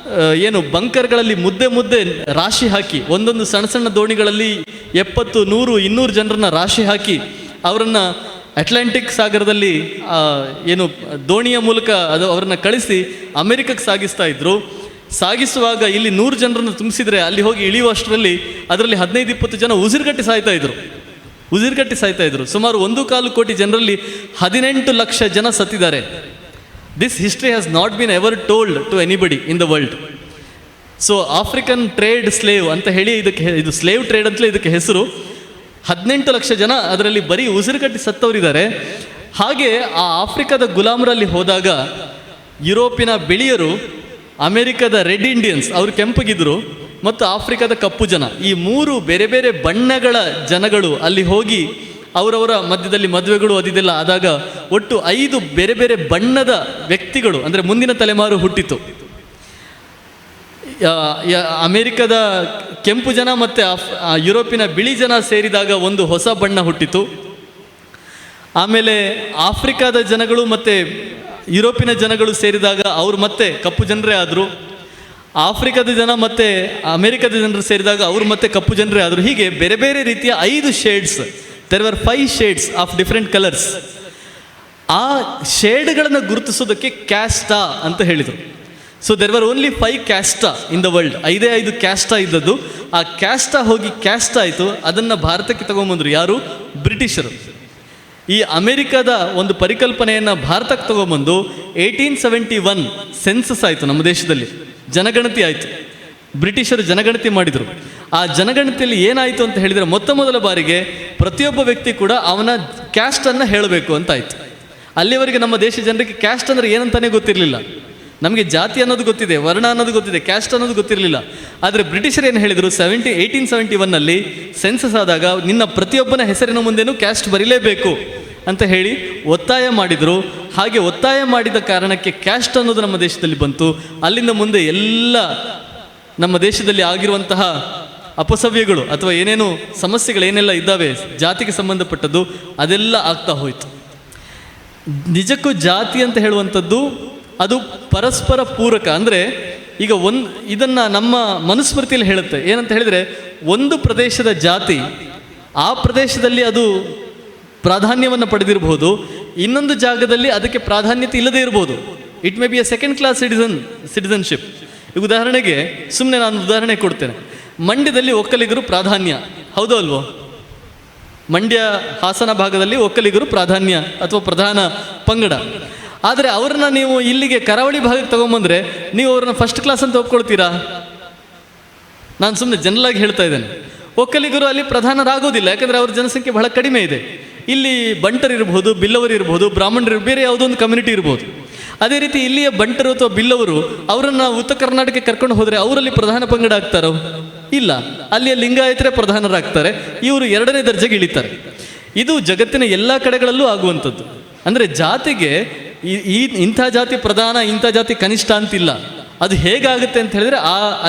ಏನು ಬಂಕರ್ಗಳಲ್ಲಿ ಮುದ್ದೆ ರಾಶಿ ಹಾಕಿ, ಒಂದೊಂದು ಸಣ್ಣ ಸಣ್ಣ ದೋಣಿಗಳಲ್ಲಿ 70, 100, 200 ಜನರನ್ನು ರಾಶಿ ಹಾಕಿ ಅವರನ್ನು ಅಟ್ಲಾಂಟಿಕ್ ಸಾಗರದಲ್ಲಿ ಏನು ದೋಣಿಯ ಮೂಲಕ ಅವರನ್ನು ಕಳಿಸಿ ಅಮೆರಿಕಕ್ಕೆ ಸಾಗಿಸ್ತಾ ಇದ್ರು. ಸಾಗಿಸುವಾಗ ಇಲ್ಲಿ 100 ಜನರನ್ನು ತುಂಬಿಸಿದರೆ ಅಲ್ಲಿ ಹೋಗಿ ಇಳಿಯುವಷ್ಟರಲ್ಲಿ ಅದರಲ್ಲಿ 15-20 ಜನ ಉಸಿರುಗಟ್ಟಿ ಸಾಯ್ತಾ ಇದ್ರು. ಸುಮಾರು 1.25 ಕೋಟಿ ಜನರಲ್ಲಿ 18 ಲಕ್ಷ ಜನ ಸತ್ತಿದ್ದಾರೆ. This history has not been ever told to anybody in the world. So African trade slave ಅಂತ ಹೇಳಿ ಇದು ಸ್ಲೇವ್ ಟ್ರೇಡ್ ಅಂತಲೇ ಇದಕ್ಕೆ ಹೆಸರು. 18 ಲಕ್ಷ ಜನ ಅದರಲ್ಲಿ ಬರೀ ಉಸಿರುಗಟ್ಟಿ ಸತ್ತವರಿದ್ದಾರೆ. ಹಾಗೆ ಆ ಆಫ್ರಿಕಾದ ಗುಲಾಮರಲ್ಲಿ ಹೋದಾಗ ಯುರೋಪಿನ ಬಿಳಿಯರು, ಅಮೆರಿಕದ ರೆಡ್ ಇಂಡಿಯನ್ಸ್ ಅವರು ಕೆಂಪಗಿದ್ರು, ಮತ್ತು ಆಫ್ರಿಕಾದ ಕಪ್ಪು ಜನ, ಈ 3 ಬೇರೆ ಬೇರೆ ಬಣ್ಣಗಳ ಜನಗಳು ಅಲ್ಲಿ ಹೋಗಿ ಅವರವರ ಮಧ್ಯದಲ್ಲಿ ಮದುವೆಗಳು ಅದಿದೆಲ್ಲ ಆದಾಗ ಒಟ್ಟು 5 ಬೇರೆ ಬೇರೆ ಬಣ್ಣದ ವ್ಯಕ್ತಿಗಳು, ಅಂದರೆ ಮುಂದಿನ ತಲೆಮಾರು ಹುಟ್ಟಿತು. ಅಮೆರಿಕದ ಕೆಂಪು ಜನ ಮತ್ತು ಯುರೋಪಿನ ಬಿಳಿ ಜನ ಸೇರಿದಾಗ ಒಂದು ಹೊಸ ಬಣ್ಣ ಹುಟ್ಟಿತು. ಆಮೇಲೆ ಆಫ್ರಿಕಾದ ಜನಗಳು ಮತ್ತು ಯುರೋಪಿನ ಜನಗಳು ಸೇರಿದಾಗ ಅವರು ಮತ್ತೆ ಕಪ್ಪು ಜನರೇ ಆದರು. ಆಫ್ರಿಕಾದ ಜನ ಮತ್ತು ಅಮೆರಿಕದ ಜನರು ಸೇರಿದಾಗ ಅವರು ಮತ್ತೆ ಕಪ್ಪು ಜನರೇ ಆದರು. ಹೀಗೆ ಬೇರೆ ಬೇರೆ ರೀತಿಯ 5 shades, there were 5 shades of different colours. ಆ ಶೇಡ್ಗಳನ್ನು ಗುರುತಿಸೋದಕ್ಕೆ ಕ್ಯಾಸ್ಟಾ ಅಂತ ಹೇಳಿದರು. ಸೊ ದೇರ್ ವರ್ ಓನ್ಲಿ 5 ಕ್ಯಾಸ್ಟಾ ಇನ್ ದ ವರ್ಲ್ಡ್. 5 ಕ್ಯಾಸ್ಟಾ ಇದ್ದದ್ದು. ಆ ಕ್ಯಾಸ್ಟಾ ಹೋಗಿ ಕ್ಯಾಸ್ಟ್ ಆಯಿತು. ಅದನ್ನು ಭಾರತಕ್ಕೆ ತಗೊಂಬಂದರು ಯಾರು? ಬ್ರಿಟಿಷರು. ಈ ಅಮೆರಿಕದ ಒಂದು ಪರಿಕಲ್ಪನೆಯನ್ನು ಭಾರತಕ್ಕೆ ತಗೊಂಬಂದು 1871 ಸೆನ್ಸಸ್ ಆಯಿತು, ನಮ್ಮ ದೇಶದಲ್ಲಿ ಜನಗಣತಿ ಆಯಿತು. ಬ್ರಿಟಿಷರು ಜನಗಣತಿ ಮಾಡಿದರು. ಆ ಜನಗಣತಿಯಲ್ಲಿ ಏನಾಯಿತು ಅಂತ ಹೇಳಿದರೆ, ಮೊದಲ ಬಾರಿಗೆ ಪ್ರತಿಯೊಬ್ಬ ವ್ಯಕ್ತಿ ಕೂಡ ಅವನ ಕ್ಯಾಸ್ಟನ್ನು ಹೇಳಬೇಕು ಅಂತ ಆಯಿತು. ಅಲ್ಲಿವರೆಗೆ ನಮ್ಮ ದೇಶ ಜನರಿಗೆ ಕ್ಯಾಸ್ಟ್ ಅಂದರೆ ಏನಂತಾನೆ ಗೊತ್ತಿರಲಿಲ್ಲ. ನಮಗೆ ಜಾತಿ ಅನ್ನೋದು ಗೊತ್ತಿದೆ, ವರ್ಣ ಅನ್ನೋದು ಗೊತ್ತಿದೆ, ಕ್ಯಾಸ್ಟ್ ಅನ್ನೋದು ಗೊತ್ತಿರಲಿಲ್ಲ. ಆದರೆ ಬ್ರಿಟಿಷರು ಏನು ಹೇಳಿದರು, 1871ನಲ್ಲಿ ಸೆನ್ಸಸ್ ಆದಾಗ ನಿನ್ನ ಪ್ರತಿಯೊಬ್ಬನ ಹೆಸರಿನ ಮುಂದೆನೂ ಕ್ಯಾಸ್ಟ್ ಬರೀಲೇಬೇಕು ಅಂತ ಹೇಳಿ ಒತ್ತಾಯ ಮಾಡಿದರು. ಹಾಗೆ ಒತ್ತಾಯ ಮಾಡಿದ ಕಾರಣಕ್ಕೆ ಕ್ಯಾಸ್ಟ್ ಅನ್ನೋದು ನಮ್ಮ ದೇಶದಲ್ಲಿ ಬಂತು. ಅಲ್ಲಿಂದ ಮುಂದೆ ಎಲ್ಲ ನಮ್ಮ ದೇಶದಲ್ಲಿ ಆಗಿರುವಂತಹ ಅಪಸವ್ಯಗಳು ಅಥವಾ ಏನೇನು ಸಮಸ್ಯೆಗಳೇನೆಲ್ಲ ಇದ್ದಾವೆ ಜಾತಿಗೆ ಸಂಬಂಧಪಟ್ಟದ್ದು ಅದೆಲ್ಲ ಆಗ್ತಾ ಹೋಯಿತು. ನಿಜಕ್ಕೂ ಜಾತಿ ಅಂತ ಹೇಳುವಂಥದ್ದು ಅದು ಪರಸ್ಪರ ಪೂರಕ. ಅಂದರೆ ಈಗ ಇದನ್ನು ನಮ್ಮ ಮನುಸ್ಮೃತಿಯಲ್ಲಿ ಹೇಳುತ್ತೆ. ಏನಂತ ಹೇಳಿದರೆ, ಒಂದು ಪ್ರದೇಶದ ಜಾತಿ ಆ ಪ್ರದೇಶದಲ್ಲಿ ಅದು ಪ್ರಾಧಾನ್ಯವನ್ನು ಪಡೆದಿರಬಹುದು, ಇನ್ನೊಂದು ಜಾಗದಲ್ಲಿ ಅದಕ್ಕೆ ಪ್ರಾಧಾನ್ಯತೆ ಇಲ್ಲದೇ ಇರಬಹುದು. It may be A second class citizenship. ಈಗ ಉದಾಹರಣೆಗೆ ಸುಮ್ಮನೆ ನಾನು ಉದಾಹರಣೆ ಕೊಡ್ತೇನೆ. ಮಂಡ್ಯದಲ್ಲಿ ಒಕ್ಕಲಿಗರು ಪ್ರಾಧಾನ್ಯ, ಹೌದೋ ಅಲ್ವೋ? ಮಂಡ್ಯ ಹಾಸನ ಭಾಗದಲ್ಲಿ ಒಕ್ಕಲಿಗರು ಪ್ರಾಧಾನ್ಯ ಅಥವಾ ಪ್ರಧಾನ ಪಂಗಡ. ಆದರೆ ಅವ್ರನ್ನ ನೀವು ಇಲ್ಲಿಗೆ ಕರಾವಳಿ ಭಾಗಕ್ಕೆ ತಗೊಂಬಂದರೆ ನೀವು ಅವ್ರನ್ನ ಫಸ್ಟ್ ಕ್ಲಾಸ್ ಅಂತ ಒಪ್ಕೊಳ್ತೀರಾ? ನಾನು ಸುಮ್ಮನೆ ಜನರಲ್ ಆಗಿ ಹೇಳ್ತಾ ಇದ್ದೇನೆ. ಒಕ್ಕಲಿಗರು ಅಲ್ಲಿ ಪ್ರಧಾನರಾಗೋದಿಲ್ಲ, ಯಾಕಂದರೆ ಅವ್ರ ಜನಸಂಖ್ಯೆ ಬಹಳ ಕಡಿಮೆ ಇದೆ. ಇಲ್ಲಿ ಬಂಟರು ಇರ್ಬೋದು, ಬಿಲ್ಲವರು ಇರ್ಬೋದು, ಬ್ರಾಹ್ಮಣರು, ಬೇರೆ ಯಾವುದೋ ಒಂದು ಕಮ್ಯುನಿಟಿ ಇರ್ಬೋದು. ಅದೇ ರೀತಿ ಇಲ್ಲಿಯ ಬಂಟರು ಅಥವಾ ಬಿಲ್ಲವರು ಅವರನ್ನು ಉತ್ತರ ಕರ್ನಾಟಕಕ್ಕೆ ಕರ್ಕೊಂಡು ಹೋದರೆ ಅವರಲ್ಲಿ ಪ್ರಧಾನ ಪಂಗಡ ಆಗ್ತಾರೋ? ಇಲ್ಲ, ಅಲ್ಲಿಯ ಲಿಂಗಾಯತರೇ ಪ್ರಧಾನರಾಗ್ತಾರೆ, ಇವರು ಎರಡನೇ ದರ್ಜೆಗೆ ಇಳಿತಾರೆ. ಇದು ಜಗತ್ತಿನ ಎಲ್ಲ ಕಡೆಗಳಲ್ಲೂ ಆಗುವಂಥದ್ದು. ಅಂದರೆ ಜಾತಿಗೆ ಇಂಥ ಜಾತಿ ಪ್ರಧಾನ, ಇಂಥ ಜಾತಿ ಕನಿಷ್ಠ ಅಂತಿಲ್ಲ. ಅದು ಹೇಗಾಗುತ್ತೆ ಅಂತ ಹೇಳಿದರೆ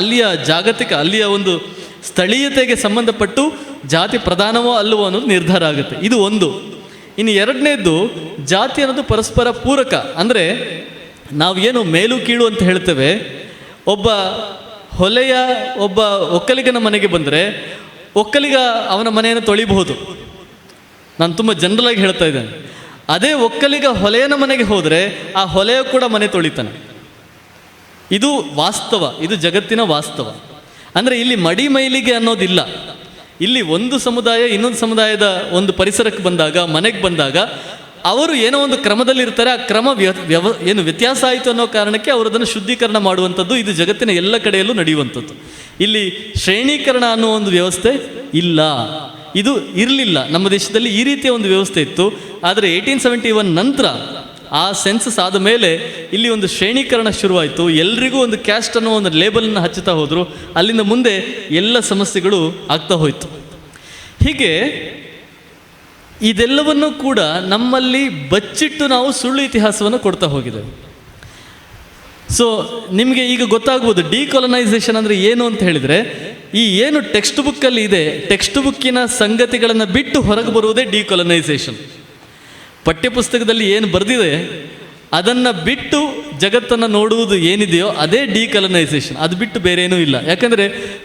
ಅಲ್ಲಿಯ ಅಲ್ಲಿಯ ಒಂದು ಸ್ಥಳೀಯತೆಗೆ ಸಂಬಂಧಪಟ್ಟು ಜಾತಿ ಪ್ರಧಾನವೋ ಅಲ್ಲವೋ ಅನ್ನೋದು ನಿರ್ಧಾರ ಆಗುತ್ತೆ. ಇದು ಒಂದು. ಇನ್ನು ಎರಡನೇದ್ದು, ಜಾತಿ ಅನ್ನೋದು ಪರಸ್ಪರ ಪೂರಕ. ಅಂದರೆ ನಾವು ಏನು ಮೇಲು ಕೀಳು ಅಂತ ಹೇಳ್ತೇವೆ, ಒಬ್ಬ ಒಕ್ಕಲಿಗನ ಮನೆಗೆ ಬಂದರೆ ಒಕ್ಕಲಿಗ ಅವನ ಮನೆಯನ್ನು ತೊಳಿಬಹುದು. ನಾನು ತುಂಬ ಜನರಲ್ ಆಗಿ ಹೇಳ್ತಾ ಇದ್ದೇನೆ. ಅದೇ ಒಕ್ಕಲಿಗ ಹೊಲೆಯನ ಮನೆಗೆ ಹೋದರೆ ಆ ಹೊಲೆಯ ಕೂಡ ಮನೆ ತೊಳಿತಾನೆ. ಇದು ವಾಸ್ತವ, ಇದು ಜಗತ್ತಿನ ವಾಸ್ತವ. ಅಂದರೆ ಇಲ್ಲಿ ಮಡಿ ಮೈಲಿಗೆ ಅನ್ನೋದಿಲ್ಲ. ಇಲ್ಲಿ ಒಂದು ಸಮುದಾಯ ಇನ್ನೊಂದು ಸಮುದಾಯದ ಒಂದು ಪರಿಸರಕ್ಕೆ ಬಂದಾಗ, ಮನೆಗೆ ಬಂದಾಗ ಅವರು ಏನೋ ಒಂದು ಕ್ರಮದಲ್ಲಿರ್ತಾರೆ. ಆ ಕ್ರಮ ಏನು ವ್ಯತ್ಯಾಸ ಆಯಿತು ಅನ್ನೋ ಕಾರಣಕ್ಕೆ ಅವರು ಅದನ್ನು ಶುದ್ಧೀಕರಣ ಮಾಡುವಂಥದ್ದು ಇದು ಜಗತ್ತಿನ ಎಲ್ಲ ಕಡೆಯಲ್ಲೂ ನಡೆಯುವಂಥದ್ದು. ಇಲ್ಲಿ ಶ್ರೇಣೀಕರಣ ಅನ್ನೋ ಒಂದು ವ್ಯವಸ್ಥೆ ಇಲ್ಲ, ಇದು ಇರಲಿಲ್ಲ. ನಮ್ಮ ದೇಶದಲ್ಲಿ ಈ ರೀತಿಯ ಒಂದು ವ್ಯವಸ್ಥೆ ಇತ್ತು. ಆದರೆ 1871 ನಂತರ ಆ ಸೆನ್ಸಸ್ ಆದ ಮೇಲೆ ಇಲ್ಲಿ ಒಂದು ಶ್ರೇಣೀಕರಣ ಶುರುವಾಯಿತು. ಎಲ್ರಿಗೂ ಒಂದು ಕ್ಯಾಸ್ಟ್ ಅನ್ನೋ ಒಂದು ಲೇಬಲನ್ನು ಹಚ್ಚುತ್ತಾ ಹೋದರು. ಅಲ್ಲಿಂದ ಮುಂದೆ ಎಲ್ಲ ಸಮಸ್ಯೆಗಳು ಆಗ್ತಾ ಹೋಯಿತು. ಹೀಗೆ ಇದೆಲ್ಲವನ್ನೂ ಕೂಡ ನಮ್ಮಲ್ಲಿ ಬಚ್ಚಿಟ್ಟು ನಾವು ಸುಳ್ಳು ಇತಿಹಾಸವನ್ನು ಕೊಡ್ತಾ ಹೋಗಿದ್ದೇವೆ. ಸೊ ನಿಮಗೆ ಈಗ ಗೊತ್ತಾಗ್ಬೋದು ಡಿಕೊಲನೈಸೇಷನ್ ಅಂದರೆ ಏನು ಅಂತ ಹೇಳಿದರೆ, ಏನು ಟೆಕ್ಸ್ಟ್ ಬುಕ್ಕಲ್ಲಿ ಇದೆ, ಟೆಕ್ಸ್ಟ್ ಬುಕ್ಕಿನ ಸಂಗತಿಗಳನ್ನು ಬಿಟ್ಟು ಹೊರಗೆ ಬರುವುದೇ ಡಿಕೊಲನೈಸೇಷನ್. ಪಠ್ಯಪುಸ್ತಕದಲ್ಲಿ ಏನು ಬರೆದಿದೆ ಅದನ್ನು ಬಿಟ್ಟು ಜಗತ್ತನ್ನು ನೋಡುವುದು ಏನಿದೆಯೋ ಅದೇ ಡಿಕೊಲನೈಸೇಷನ್. ಅದು ಬಿಟ್ಟು ಬೇರೆ ಏನೂ ಇಲ್ಲ. ಯಾಕಂದರೆ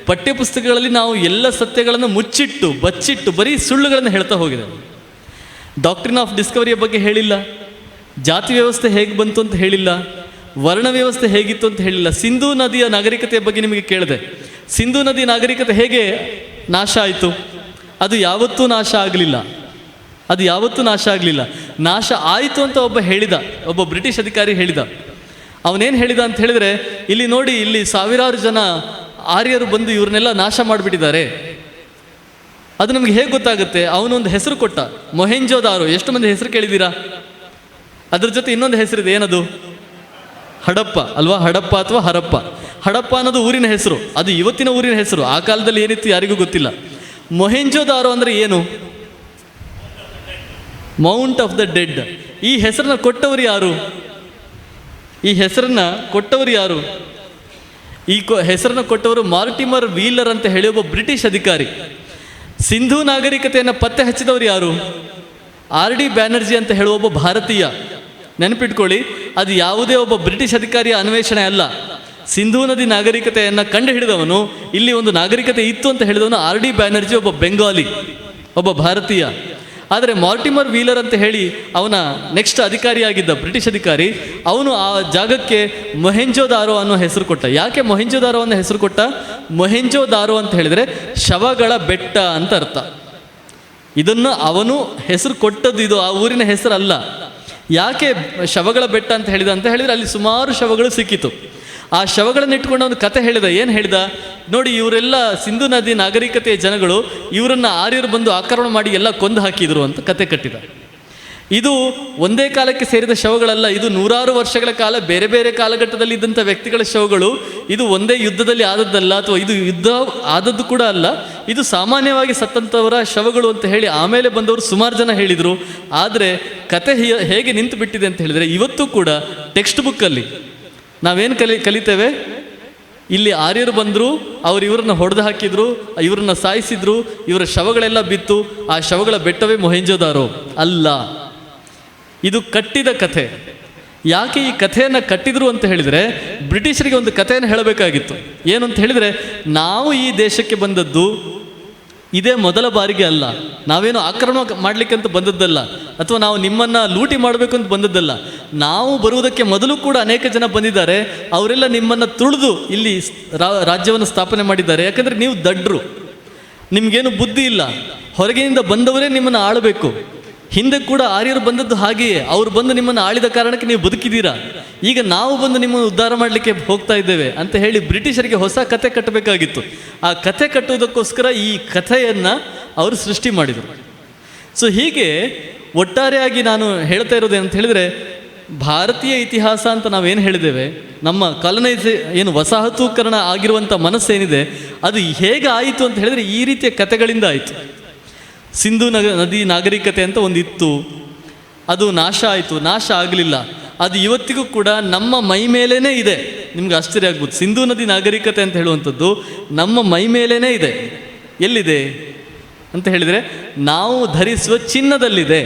ಪಠ್ಯಪುಸ್ತಕಗಳಲ್ಲಿ ನಾವು ಎಲ್ಲ ಸತ್ಯಗಳನ್ನು ಬಚ್ಚಿಟ್ಟು ಬರೀ ಸುಳ್ಳುಗಳನ್ನು ಹೇಳ್ತಾ ಹೋಗಿದೆ. ಡಾಕ್ಟ್ರಿನ್ ಆಫ್ ಡಿಸ್ಕವರಿಯ ಬಗ್ಗೆ ಹೇಳಿಲ್ಲ, ಜಾತಿ ವ್ಯವಸ್ಥೆ ಹೇಗೆ ಬಂತು ಅಂತ ಹೇಳಿಲ್ಲ, ವರ್ಣ ವ್ಯವಸ್ಥೆ ಹೇಗಿತ್ತು ಅಂತ ಹೇಳಿಲ್ಲ. ಸಿಂಧೂ ನದಿಯ ನಾಗರಿಕತೆಯ ಬಗ್ಗೆ ನಿಮಗೆ ಕೇಳಿದೆ. ಸಿಂಧೂ ನದಿ ನಾಗರಿಕತೆ ಹೇಗೆ ನಾಶ ಆಯಿತು? ಅದು ಯಾವತ್ತೂ ನಾಶ ಆಗಲಿಲ್ಲ. ನಾಶ ಆಯಿತು ಅಂತ ಒಬ್ಬ ಬ್ರಿಟಿಷ್ ಅಧಿಕಾರಿ ಹೇಳಿದ. ಅವನೇನು ಹೇಳಿದ ಅಂತ ಹೇಳಿದರೆ, ಇಲ್ಲಿ ನೋಡಿ, ಇಲ್ಲಿ ಸಾವಿರಾರು ಜನ ಆರ್ಯರು ಬಂದು ಇವ್ರನ್ನೆಲ್ಲ ನಾಶ ಮಾಡಿಬಿಟ್ಟಿದ್ದಾರೆ. ಅದು ನಮಗೆ ಹೇಗೆ ಗೊತ್ತಾಗುತ್ತೆ? ಅವನೊಂದು ಹೆಸರು ಕೊಟ್ಟ, ಮೊಹೆಂಜೋದಾರೋ. ಎಷ್ಟು ಮಂದಿ ಹೆಸರು ಕೇಳಿದ್ದೀರಾ? ಅದ್ರ ಜೊತೆ ಇನ್ನೊಂದು ಹೆಸರಿದೆ, ಏನದು? ಹಡಪ್ಪ ಅಲ್ವಾ? ಹಡಪ್ಪ ಅಥವಾ ಹರಪ್ಪ. ಹಡಪ್ಪ ಅನ್ನೋದು ಊರಿನ ಹೆಸರು, ಅದು ಇವತ್ತಿನ ಊರಿನ ಹೆಸರು. ಆ ಕಾಲದಲ್ಲಿ ಏನಿತ್ತು ಯಾರಿಗೂ ಗೊತ್ತಿಲ್ಲ. ಮೊಹೆಂಜೋದಾರೋ ಅಂದರೆ ಏನು? Mount of the dead. ಈ ಹೆಸರನ್ನ ಕೊಟ್ಟವರು ಯಾರು? ಹೆಸರನ್ನು ಕೊಟ್ಟವರು ಮಾರ್ಟಿಮರ್ ವೀಲರ್ ಅಂತ ಹೇಳಿ ಒಬ್ಬ ಬ್ರಿಟಿಷ್ ಅಧಿಕಾರಿ. ಸಿಂಧೂ ನಾಗರಿಕತೆಯನ್ನು ಪತ್ತೆ ಹಚ್ಚಿದವರು ಯಾರು? RD ಬ್ಯಾನರ್ಜಿ ಅಂತ ಹೇಳುವ ಒಬ್ಬ ಭಾರತೀಯ. ನೆನಪಿಟ್ಕೊಳ್ಳಿ, ಅದು ಯಾವುದೇ ಒಬ್ಬ ಬ್ರಿಟಿಷ್ ಅಧಿಕಾರಿಯ ಅನ್ವೇಷಣೆ ಅಲ್ಲ. ಸಿಂಧೂ ನದಿ ನಾಗರಿಕತೆಯನ್ನು ಕಂಡು ಹಿಡಿದವನು, ಇಲ್ಲಿ ಒಂದು ನಾಗರಿಕತೆ ಇತ್ತು ಅಂತ ಹೇಳಿದವನು RD ಬ್ಯಾನರ್ಜಿ, ಒಬ್ಬ ಬೆಂಗಾಲಿ, ಒಬ್ಬ ಭಾರತೀಯ. ಆದರೆ ಮಾರ್ಟಿಮರ್ ವೀಲರ್ ಅಂತ ಹೇಳಿ ಅವನ ನೆಕ್ಸ್ಟ್ ಅಧಿಕಾರಿಯಾಗಿದ್ದ ಬ್ರಿಟಿಷ್ ಅಧಿಕಾರಿ, ಅವನು ಆ ಜಾಗಕ್ಕೆ ಮೊಹೆಂಜೋದಾರೋ ಅನ್ನೋ ಹೆಸರು ಕೊಟ್ಟ. ಯಾಕೆ ಮೊಹೆಂಜೋದಾರೋ ಅನ್ನೋ ಹೆಸರು ಕೊಟ್ಟ? ಮೊಹೆಂಜೋದಾರೋ ಅಂತ ಹೇಳಿದರೆ ಶವಗಳ ಬೆಟ್ಟ ಅಂತ ಅರ್ಥ. ಇದನ್ನು ಅವನು ಹೆಸರು ಕೊಟ್ಟದ್ದು, ಇದು ಆ ಊರಿನ ಹೆಸರಲ್ಲ. ಯಾಕೆ ಶವಗಳ ಬೆಟ್ಟ ಅಂತ ಹೇಳಿದರೆ ಅಲ್ಲಿ ಸುಮಾರು ಶವಗಳು ಸಿಕ್ಕಿತು. ಆ ಶವಗಳನ್ನು ಇಟ್ಕೊಂಡು ಒಂದು ಕತೆ ಹೇಳಿದ. ಏನು ಹೇಳಿದ? ನೋಡಿ, ಇವರೆಲ್ಲ ಸಿಂಧೂ ನದಿ ನಾಗರಿಕತೆಯ ಜನಗಳು, ಇವರನ್ನು ಆರ್ಯರು ಬಂದು ಆಕ್ರಮಣ ಮಾಡಿ ಎಲ್ಲ ಕೊಂದು ಹಾಕಿದರು ಅಂತ ಕತೆ ಕಟ್ಟಿದ. ಇದು ಒಂದೇ ಕಾಲಕ್ಕೆ ಸೇರಿದ ಶವಗಳಲ್ಲ, ಇದು ನೂರಾರು ವರ್ಷಗಳ ಕಾಲ ಬೇರೆ ಬೇರೆ ಕಾಲಘಟ್ಟದಲ್ಲಿ ಇದ್ದಂಥ ವ್ಯಕ್ತಿಗಳ ಶವಗಳು. ಇದು ಒಂದೇ ಯುದ್ಧದಲ್ಲಿ ಆದದ್ದಲ್ಲ, ಅಥವಾ ಇದು ಯುದ್ಧ ಆದದ್ದು ಕೂಡ ಅಲ್ಲ. ಇದು ಸಾಮಾನ್ಯವಾಗಿ ಸತ್ತಂಥವರ ಶವಗಳು ಅಂತ ಹೇಳಿ ಆಮೇಲೆ ಬಂದವರು ಸುಮಾರು ಜನ ಹೇಳಿದರು. ಆದರೆ ಕತೆ ಹೇಗೆ ನಿಂತು ಬಿಟ್ಟಿದೆ ಅಂತ ಹೇಳಿದರೆ, ಇವತ್ತು ಕೂಡ ಟೆಕ್ಸ್ಟ್ ಬುಕ್ಕಲ್ಲಿ ನಾವೇನು ಕಲಿತೇವೆ? ಇಲ್ಲಿ ಆರ್ಯರು ಬಂದರು, ಅವರು ಇವರನ್ನ ಹೊಡೆದು ಹಾಕಿದ್ರು, ಇವರನ್ನ ಸಾಯಿಸಿದ್ರು, ಇವರ ಶವಗಳೆಲ್ಲ ಬಿತ್ತು. ಆ ಶವಗಳ ಬೆಟ್ಟವೇ ಮೊಹೆಂಜೋದಾರೋ ಅಲ್ಲ, ಇದು ಕಟ್ಟಿದ ಕಥೆ. ಯಾಕೆ ಈ ಕಥೆಯನ್ನು ಕಟ್ಟಿದ್ರು ಅಂತ ಹೇಳಿದರೆ, ಬ್ರಿಟಿಷರಿಗೆ ಒಂದು ಕಥೆಯನ್ನು ಹೇಳಬೇಕಾಗಿತ್ತು. ಏನು ಅಂತ ಹೇಳಿದರೆ, ನಾವು ಈ ದೇಶಕ್ಕೆ ಬಂದದ್ದು ಇದೇ ಮೊದಲ ಬಾರಿಗೆ ಅಲ್ಲ, ನಾವೇನು ಆಕ್ರಮಣ ಮಾಡಲಿಕ್ಕಂತ ಬಂದದ್ದಲ್ಲ, ಅಥವಾ ನಾವು ನಿಮ್ಮನ್ನು ಲೂಟಿ ಮಾಡಬೇಕು ಅಂತ ಬಂದದ್ದಲ್ಲ. ನಾವು ಬರುವುದಕ್ಕೆ ಮೊದಲು ಕೂಡ ಅನೇಕ ಜನ ಬಂದಿದ್ದಾರೆ, ಅವರೆಲ್ಲ ನಿಮ್ಮನ್ನು ತುಳಿದು ಇಲ್ಲಿ ರಾಜ್ಯವನ್ನು ಸ್ಥಾಪನೆ ಮಾಡಿದ್ದಾರೆ. ಯಾಕಂದರೆ ನೀವು ದಡ್ರು, ನಿಮಗೇನು ಬುದ್ಧಿ ಇಲ್ಲ, ಹೊರಗಿನಿಂದ ಬಂದವರೇ ನಿಮ್ಮನ್ನು ಆಳಬೇಕು. ಹಿಂದೆ ಕೂಡ ಆರ್ಯರು ಬಂದದ್ದು ಹಾಗೆಯೇ, ಅವರು ಬಂದು ನಿಮ್ಮನ್ನು ಆಳಿದ ಕಾರಣಕ್ಕೆ ನೀವು ಬದುಕಿದ್ದೀರಾ. ಈಗ ನಾವು ಬಂದು ನಿಮ್ಮನ್ನು ಉದ್ಧಾರ ಮಾಡಲಿಕ್ಕೆ ಹೋಗ್ತಾ ಇದ್ದೇವೆ ಅಂತ ಹೇಳಿ ಬ್ರಿಟಿಷರಿಗೆ ಹೊಸ ಕತೆ ಕಟ್ಟಬೇಕಾಗಿತ್ತು. ಆ ಕತೆ ಕಟ್ಟುವುದಕ್ಕೋಸ್ಕರ ಈ ಕಥೆಯನ್ನು ಅವರು ಸೃಷ್ಟಿ ಮಾಡಿದರು. ಸೊ ಹೀಗೆ ಒಟ್ಟಾರೆಯಾಗಿ ನಾನು ಹೇಳ್ತಾ ಇರೋದು ಏನಂತ ಹೇಳಿದರೆ, ಭಾರತೀಯ ಇತಿಹಾಸ ಅಂತ ನಾವೇನು ಹೇಳಿದ್ದೇವೆ, ನಮ್ಮ ಏನು ವಸಾಹತುಕರಣ ಆಗಿರುವಂಥ ಮನಸ್ಸೇನಿದೆ ಅದು ಹೇಗೆ ಆಯಿತು ಅಂತ ಹೇಳಿದರೆ ಈ ರೀತಿಯ ಕಥೆಗಳಿಂದ ಆಯಿತು. ಸಿಂಧೂ ನದಿ ನಾಗರಿಕತೆ ಅಂತ ಒಂದಿತ್ತು, ಅದು ನಾಶ ಆಯಿತು. ನಾಶ ಆಗಲಿಲ್ಲ, ಅದು ಇವತ್ತಿಗೂ ಕೂಡ ನಮ್ಮ ಮೈ ಮೇಲೇ ಇದೆ. ನಿಮ್ಗೆ ಆಶ್ಚರ್ಯ ಆಗ್ಬೋದು, ಸಿಂಧೂ ನದಿ ನಾಗರಿಕತೆ ಅಂತ ಹೇಳುವಂಥದ್ದು ನಮ್ಮ ಮೈ ಮೇಲೇ ಇದೆ. ಎಲ್ಲಿದೆ ಅಂತ ಹೇಳಿದರೆ, ನಾವು ಧರಿಸುವ ಚಿನ್ನದಲ್ಲಿದೆ.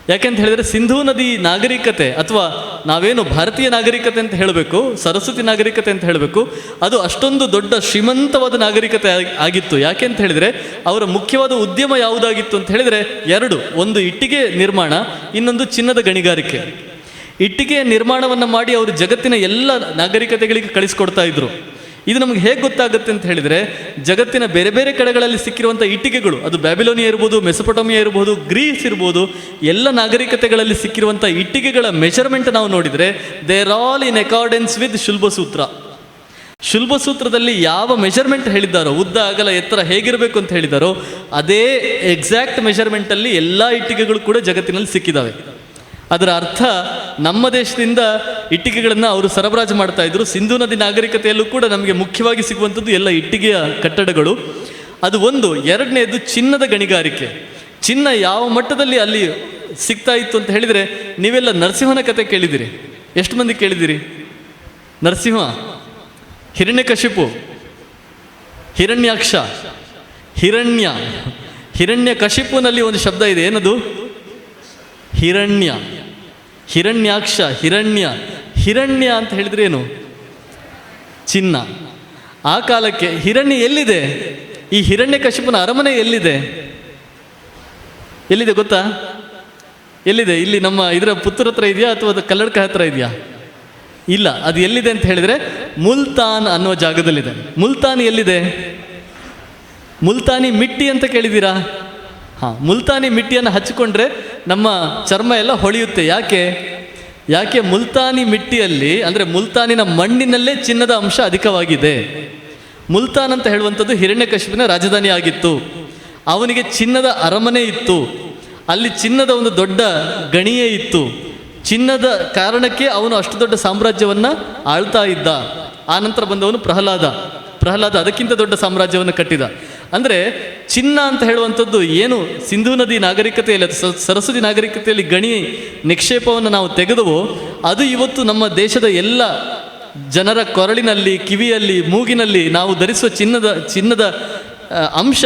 ಯಾಕೆಂತ ಹೇಳಿದರೆ, ಸಿಂಧೂ ನದಿ ನಾಗರಿಕತೆ ಅಥವಾ ನಾವೇನು ಭಾರತೀಯ ನಾಗರಿಕತೆ ಅಂತ ಹೇಳಬೇಕು, ಸರಸ್ವತಿ ನಾಗರಿಕತೆ ಅಂತ ಹೇಳಬೇಕು, ಅದು ಅಷ್ಟೊಂದು ದೊಡ್ಡ ಶ್ರೀಮಂತವಾದ ನಾಗರಿಕತೆ ಆಗಿತ್ತು. ಯಾಕೆ ಅಂತ ಹೇಳಿದರೆ, ಅವರ ಮುಖ್ಯವಾದ ಉದ್ಯಮ ಯಾವುದಾಗಿತ್ತು ಅಂತ ಹೇಳಿದರೆ ಎರಡು, ಒಂದು ಇಟ್ಟಿಗೆ ನಿರ್ಮಾಣ, ಇನ್ನೊಂದು ಚಿನ್ನದ ಗಣಿಗಾರಿಕೆ. ಇಟ್ಟಿಗೆಯ ನಿರ್ಮಾಣವನ್ನು ಮಾಡಿ ಅವರು ಜಗತ್ತಿನ ಎಲ್ಲ ನಾಗರಿಕತೆಗಳಿಗೆ ಕಳಿಸ್ಕೊಡ್ತಾ ಇದ್ರು. ಇದು ನಮಗೆ ಹೇಗೆ ಗೊತ್ತಾಗುತ್ತೆ ಅಂತ ಹೇಳಿದರೆ, ಜಗತ್ತಿನ ಬೇರೆ ಬೇರೆ ಕಡೆಗಳಲ್ಲಿ ಸಿಕ್ಕಿರುವಂಥ ಇಟ್ಟಿಗೆಗಳು, ಅದು ಬ್ಯಾಬಿಲೋನಿಯಾ ಇರ್ಬೋದು, ಮೆಸೊಪೊಟೋಮಿಯಾ ಇರ್ಬೋದು, ಗ್ರೀಸ್ ಇರ್ಬೋದು, ಎಲ್ಲ ನಾಗರಿಕತೆಗಳಲ್ಲಿ ಸಿಕ್ಕಿರುವಂಥ ಇಟ್ಟಿಗೆಗಳ ಮೆಷರ್ಮೆಂಟ್ ನಾವು ನೋಡಿದರೆ, they are all in accordance with Shulbasutra. ಶುಲ್ಬಸೂತ್ರದಲ್ಲಿ ಯಾವ ಮೆಷರ್ಮೆಂಟ್ ಹೇಳಿದ್ದಾರೋ, ಉದ್ದ ಅಗಲ ಎತ್ತರ ಹೇಗಿರಬೇಕು ಅಂತ ಹೇಳಿದ್ದಾರೋ, ಅದೇ ಎಕ್ಸಾಕ್ಟ್ ಮೆಷರ್ಮೆಂಟಲ್ಲಿ ಎಲ್ಲ ಇಟ್ಟಿಗೆಗಳು ಕೂಡ ಜಗತ್ತಿನಲ್ಲಿ ಸಿಕ್ಕಿದ್ದಾವೆ. ಅದರ ಅರ್ಥ, ನಮ್ಮ ದೇಶದಿಂದ ಇಟ್ಟಿಗೆಗಳನ್ನು ಅವರು ಸರಬರಾಜು ಮಾಡ್ತಾ ಇದ್ರು. ಸಿಂಧೂ ನದಿ ನಾಗರಿಕತೆಯಲ್ಲೂ ಕೂಡ ನಮಗೆ ಮುಖ್ಯವಾಗಿ ಸಿಗುವಂಥದ್ದು ಎಲ್ಲ ಇಟ್ಟಿಗೆಯ ಕಟ್ಟಡಗಳು. ಅದು ಒಂದು. ಎರಡನೇದು ಚಿನ್ನದ ಗಣಿಗಾರಿಕೆ. ಚಿನ್ನ ಯಾವ ಮಟ್ಟದಲ್ಲಿ ಅಲ್ಲಿ ಸಿಗ್ತಾ ಇತ್ತು ಅಂತ ಹೇಳಿದರೆ, ನೀವೆಲ್ಲ ನರಸಿಂಹನ ಕತೆ ಕೇಳಿದಿರಿ. ಎಷ್ಟು ಮಂದಿ ಕೇಳಿದಿರಿ? ನರಸಿಂಹ, ಹಿರಣ್ಯಕಶಿಪು, ಹಿರಣ್ಯಾಕ್ಷ, ಹಿರಣ್ಯಕಶಿಪುನಲ್ಲಿ ಒಂದು ಶಬ್ದ ಇದೆ, ಏನದು? ಹಿರಣ್ಯ, ಹಿರಣ್ಯಾಕ್ಷ, ಹಿರಣ್ಯ ಅಂತ ಹೇಳಿದ್ರೆ ಏನು? ಚಿನ್ನ. ಆ ಕಾಲಕ್ಕೆ ಹಿರಣ್ಯ ಎಲ್ಲಿದೆ? ಈ ಹಿರಣ್ಯಕಶಿಪುನ ಅರಮನೆ ಎಲ್ಲಿದೆ ಗೊತ್ತಾ? ಎಲ್ಲಿದೆ? ಇಲ್ಲಿ ನಮ್ಮ ಇದರ ಪುತ್ತೂರ ಹತ್ರ ಇದೆಯಾ ಅಥವಾ ಅದು ಕಲ್ಲಡ್ಕ ಹತ್ರ ಇದೆಯಾ? ಇಲ್ಲ, ಅದು ಎಲ್ಲಿದೆ ಅಂತ ಹೇಳಿದರೆ ಮುಲ್ತಾನ್ ಅನ್ನುವ ಜಾಗದಲ್ಲಿದೆ. ಮುಲ್ತಾನ್ ಎಲ್ಲಿದೆ? ಮುಲ್ತಾನಿ ಮಿಟ್ಟಿ ಅಂತ ಕೇಳಿದ್ದೀರಾ? ಮುಲ್ತಾನಿ ಮಿಟ್ಟಿಯನ್ನು ಹಚ್ಚಿಕೊಂಡ್ರೆ ನಮ್ಮ ಚರ್ಮ ಎಲ್ಲ ಹೊಳೆಯುತ್ತೆ. ಯಾಕೆ ಮುಲ್ತಾನಿ ಮಿಟ್ಟಿಯಲ್ಲಿ, ಅಂದರೆ ಮುಲ್ತಾನಿನ ಮಣ್ಣಿನಲ್ಲೇ ಚಿನ್ನದ ಅಂಶ ಅಧಿಕವಾಗಿದೆ. ಮುಲ್ತಾನ್ ಅಂತ ಹೇಳುವಂಥದ್ದು ಹಿರಣ್ಯಕಶಿಪುವಿನ ರಾಜಧಾನಿ ಆಗಿತ್ತು. ಅವನಿಗೆ ಚಿನ್ನದ ಅರಮನೆ ಇತ್ತು, ಅಲ್ಲಿ ಚಿನ್ನದ ಒಂದು ದೊಡ್ಡ ಗಣಿಯೇ ಇತ್ತು. ಚಿನ್ನದ ಕಾರಣಕ್ಕೆ ಅವನು ಅಷ್ಟು ದೊಡ್ಡ ಸಾಮ್ರಾಜ್ಯವನ್ನು ಆಳ್ತಾ ಇದ್ದ. ಆ ನಂತರ ಬಂದವನು ಪ್ರಹ್ಲಾದ ಅದಕ್ಕಿಂತ ದೊಡ್ಡ ಸಾಮ್ರಾಜ್ಯವನ್ನು ಕಟ್ಟಿದ. ಅಂದರೆ ಚಿನ್ನ ಅಂತ ಹೇಳುವಂಥದ್ದು ಏನು ಸಿಂಧೂ ನದಿ ನಾಗರಿಕತೆಯಲ್ಲಿ, ಸರಸ್ವತಿ ನಾಗರಿಕತೆಯಲ್ಲಿ ಗಣಿ ನಿಕ್ಷೇಪವನ್ನು ನಾವು ತೆಗೆದವೋ, ಅದು ಇವತ್ತು ನಮ್ಮ ದೇಶದ ಎಲ್ಲ ಜನರ ಕೊರಳಿನಲ್ಲಿ, ಕಿವಿಯಲ್ಲಿ, ಮೂಗಿನಲ್ಲಿ ನಾವು ಧರಿಸುವ ಚಿನ್ನದ ಅಂಶ,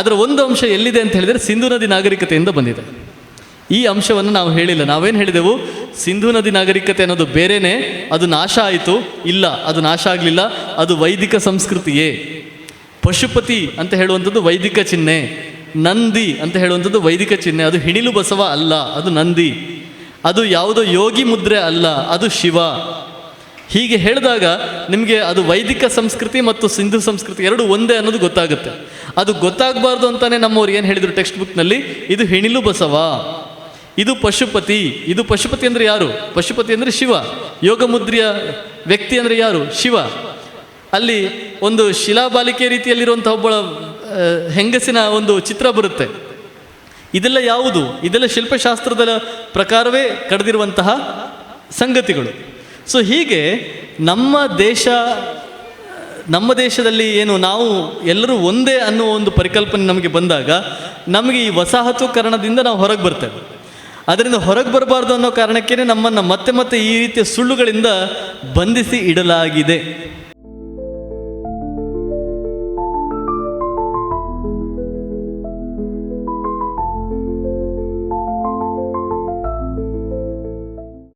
ಅದರ ಒಂದು ಅಂಶ ಎಲ್ಲಿದೆ ಅಂತ ಹೇಳಿದರೆ ಸಿಂಧೂ ನದಿ ನಾಗರಿಕತೆಯಿಂದ ಬಂದಿದೆ. ಈ ಅಂಶವನ್ನು ನಾವು ಹೇಳಿಲ್ಲ. ನಾವೇನು ಹೇಳಿದೆವು? ಸಿಂಧೂ ನದಿ ನಾಗರಿಕತೆ ಅನ್ನೋದು ಬೇರೆಯೇ, ಅದು ನಾಶ ಆಯಿತು. ಇಲ್ಲ, ಅದು ನಾಶ ಆಗಲಿಲ್ಲ, ಅದು ವೈದಿಕ ಸಂಸ್ಕೃತಿಯೇ. ಪಶುಪತಿ ಅಂತ ಹೇಳುವಂಥದ್ದು ವೈದಿಕ ಚಿಹ್ನೆ, ನಂದಿ ಅಂತ ಹೇಳುವಂಥದ್ದು ವೈದಿಕ ಚಿಹ್ನೆ. ಅದು ಹಿಣಿಲು ಬಸವ ಅಲ್ಲ, ಅದು ನಂದಿ. ಅದು ಯಾವುದೋ ಯೋಗಿ ಮುದ್ರೆ ಅಲ್ಲ, ಅದು ಶಿವ. ಹೀಗೆ ಹೇಳಿದಾಗ ನಿಮಗೆ ಅದು ವೈದಿಕ ಸಂಸ್ಕೃತಿ ಮತ್ತು ಸಿಂಧು ಸಂಸ್ಕೃತಿ ಎರಡು ಒಂದೇ ಅನ್ನೋದು ಗೊತ್ತಾಗುತ್ತೆ. ಅದು ಗೊತ್ತಾಗಬಾರ್ದು ಅಂತಾನೆ ನಮ್ಮವ್ರು ಏನು ಹೇಳಿದರು ಟೆಕ್ಸ್ಟ್ ಬುಕ್ನಲ್ಲಿ, ಇದು ಹಿಣಿಲು ಬಸವ, ಇದು ಪಶುಪತಿ. ಇದು ಪಶುಪತಿ ಅಂದರೆ ಯಾರು? ಪಶುಪತಿ ಅಂದರೆ ಶಿವ. ಯೋಗ ಮುದ್ರೆಯ ವ್ಯಕ್ತಿ ಅಂದರೆ ಯಾರು? ಶಿವ. ಅಲ್ಲಿ ಒಂದು ಶಿಲಾಬಾಲಿಕೆ ರೀತಿಯಲ್ಲಿರುವಂಥ ಒಬ್ಬಳ ಹೆಂಗಸಿನ ಒಂದು ಚಿತ್ರ ಬರುತ್ತೆ. ಇದೆಲ್ಲ ಯಾವುದು? ಇದೆಲ್ಲ ಶಿಲ್ಪಶಾಸ್ತ್ರದ ಪ್ರಕಾರವೇ ಕಳೆದಿರುವಂತಹ ಸಂಗತಿಗಳು. ಸೊ ಹೀಗೆ ನಮ್ಮ ದೇಶದಲ್ಲಿ ಏನು ನಾವು ಎಲ್ಲರೂ ಒಂದೇ ಅನ್ನುವ ಒಂದು ಪರಿಕಲ್ಪನೆ ನಮಗೆ ಬಂದಾಗ, ನಮಗೆ ಈ ವಸಾಹತುಕರಣದಿಂದ ನಾವು ಹೊರಗೆ ಬರ್ತೇವೆ. ಅದರಿಂದ ಹೊರಗೆ ಬರಬಾರ್ದು ಅನ್ನೋ ಕಾರಣಕ್ಕೇ ನಮ್ಮನ್ನು ಮತ್ತೆ ಈ ರೀತಿಯ ಸುಳ್ಳುಗಳಿಂದ ಬಂಧಿಸಿ ಇಡಲಾಗಿದೆ.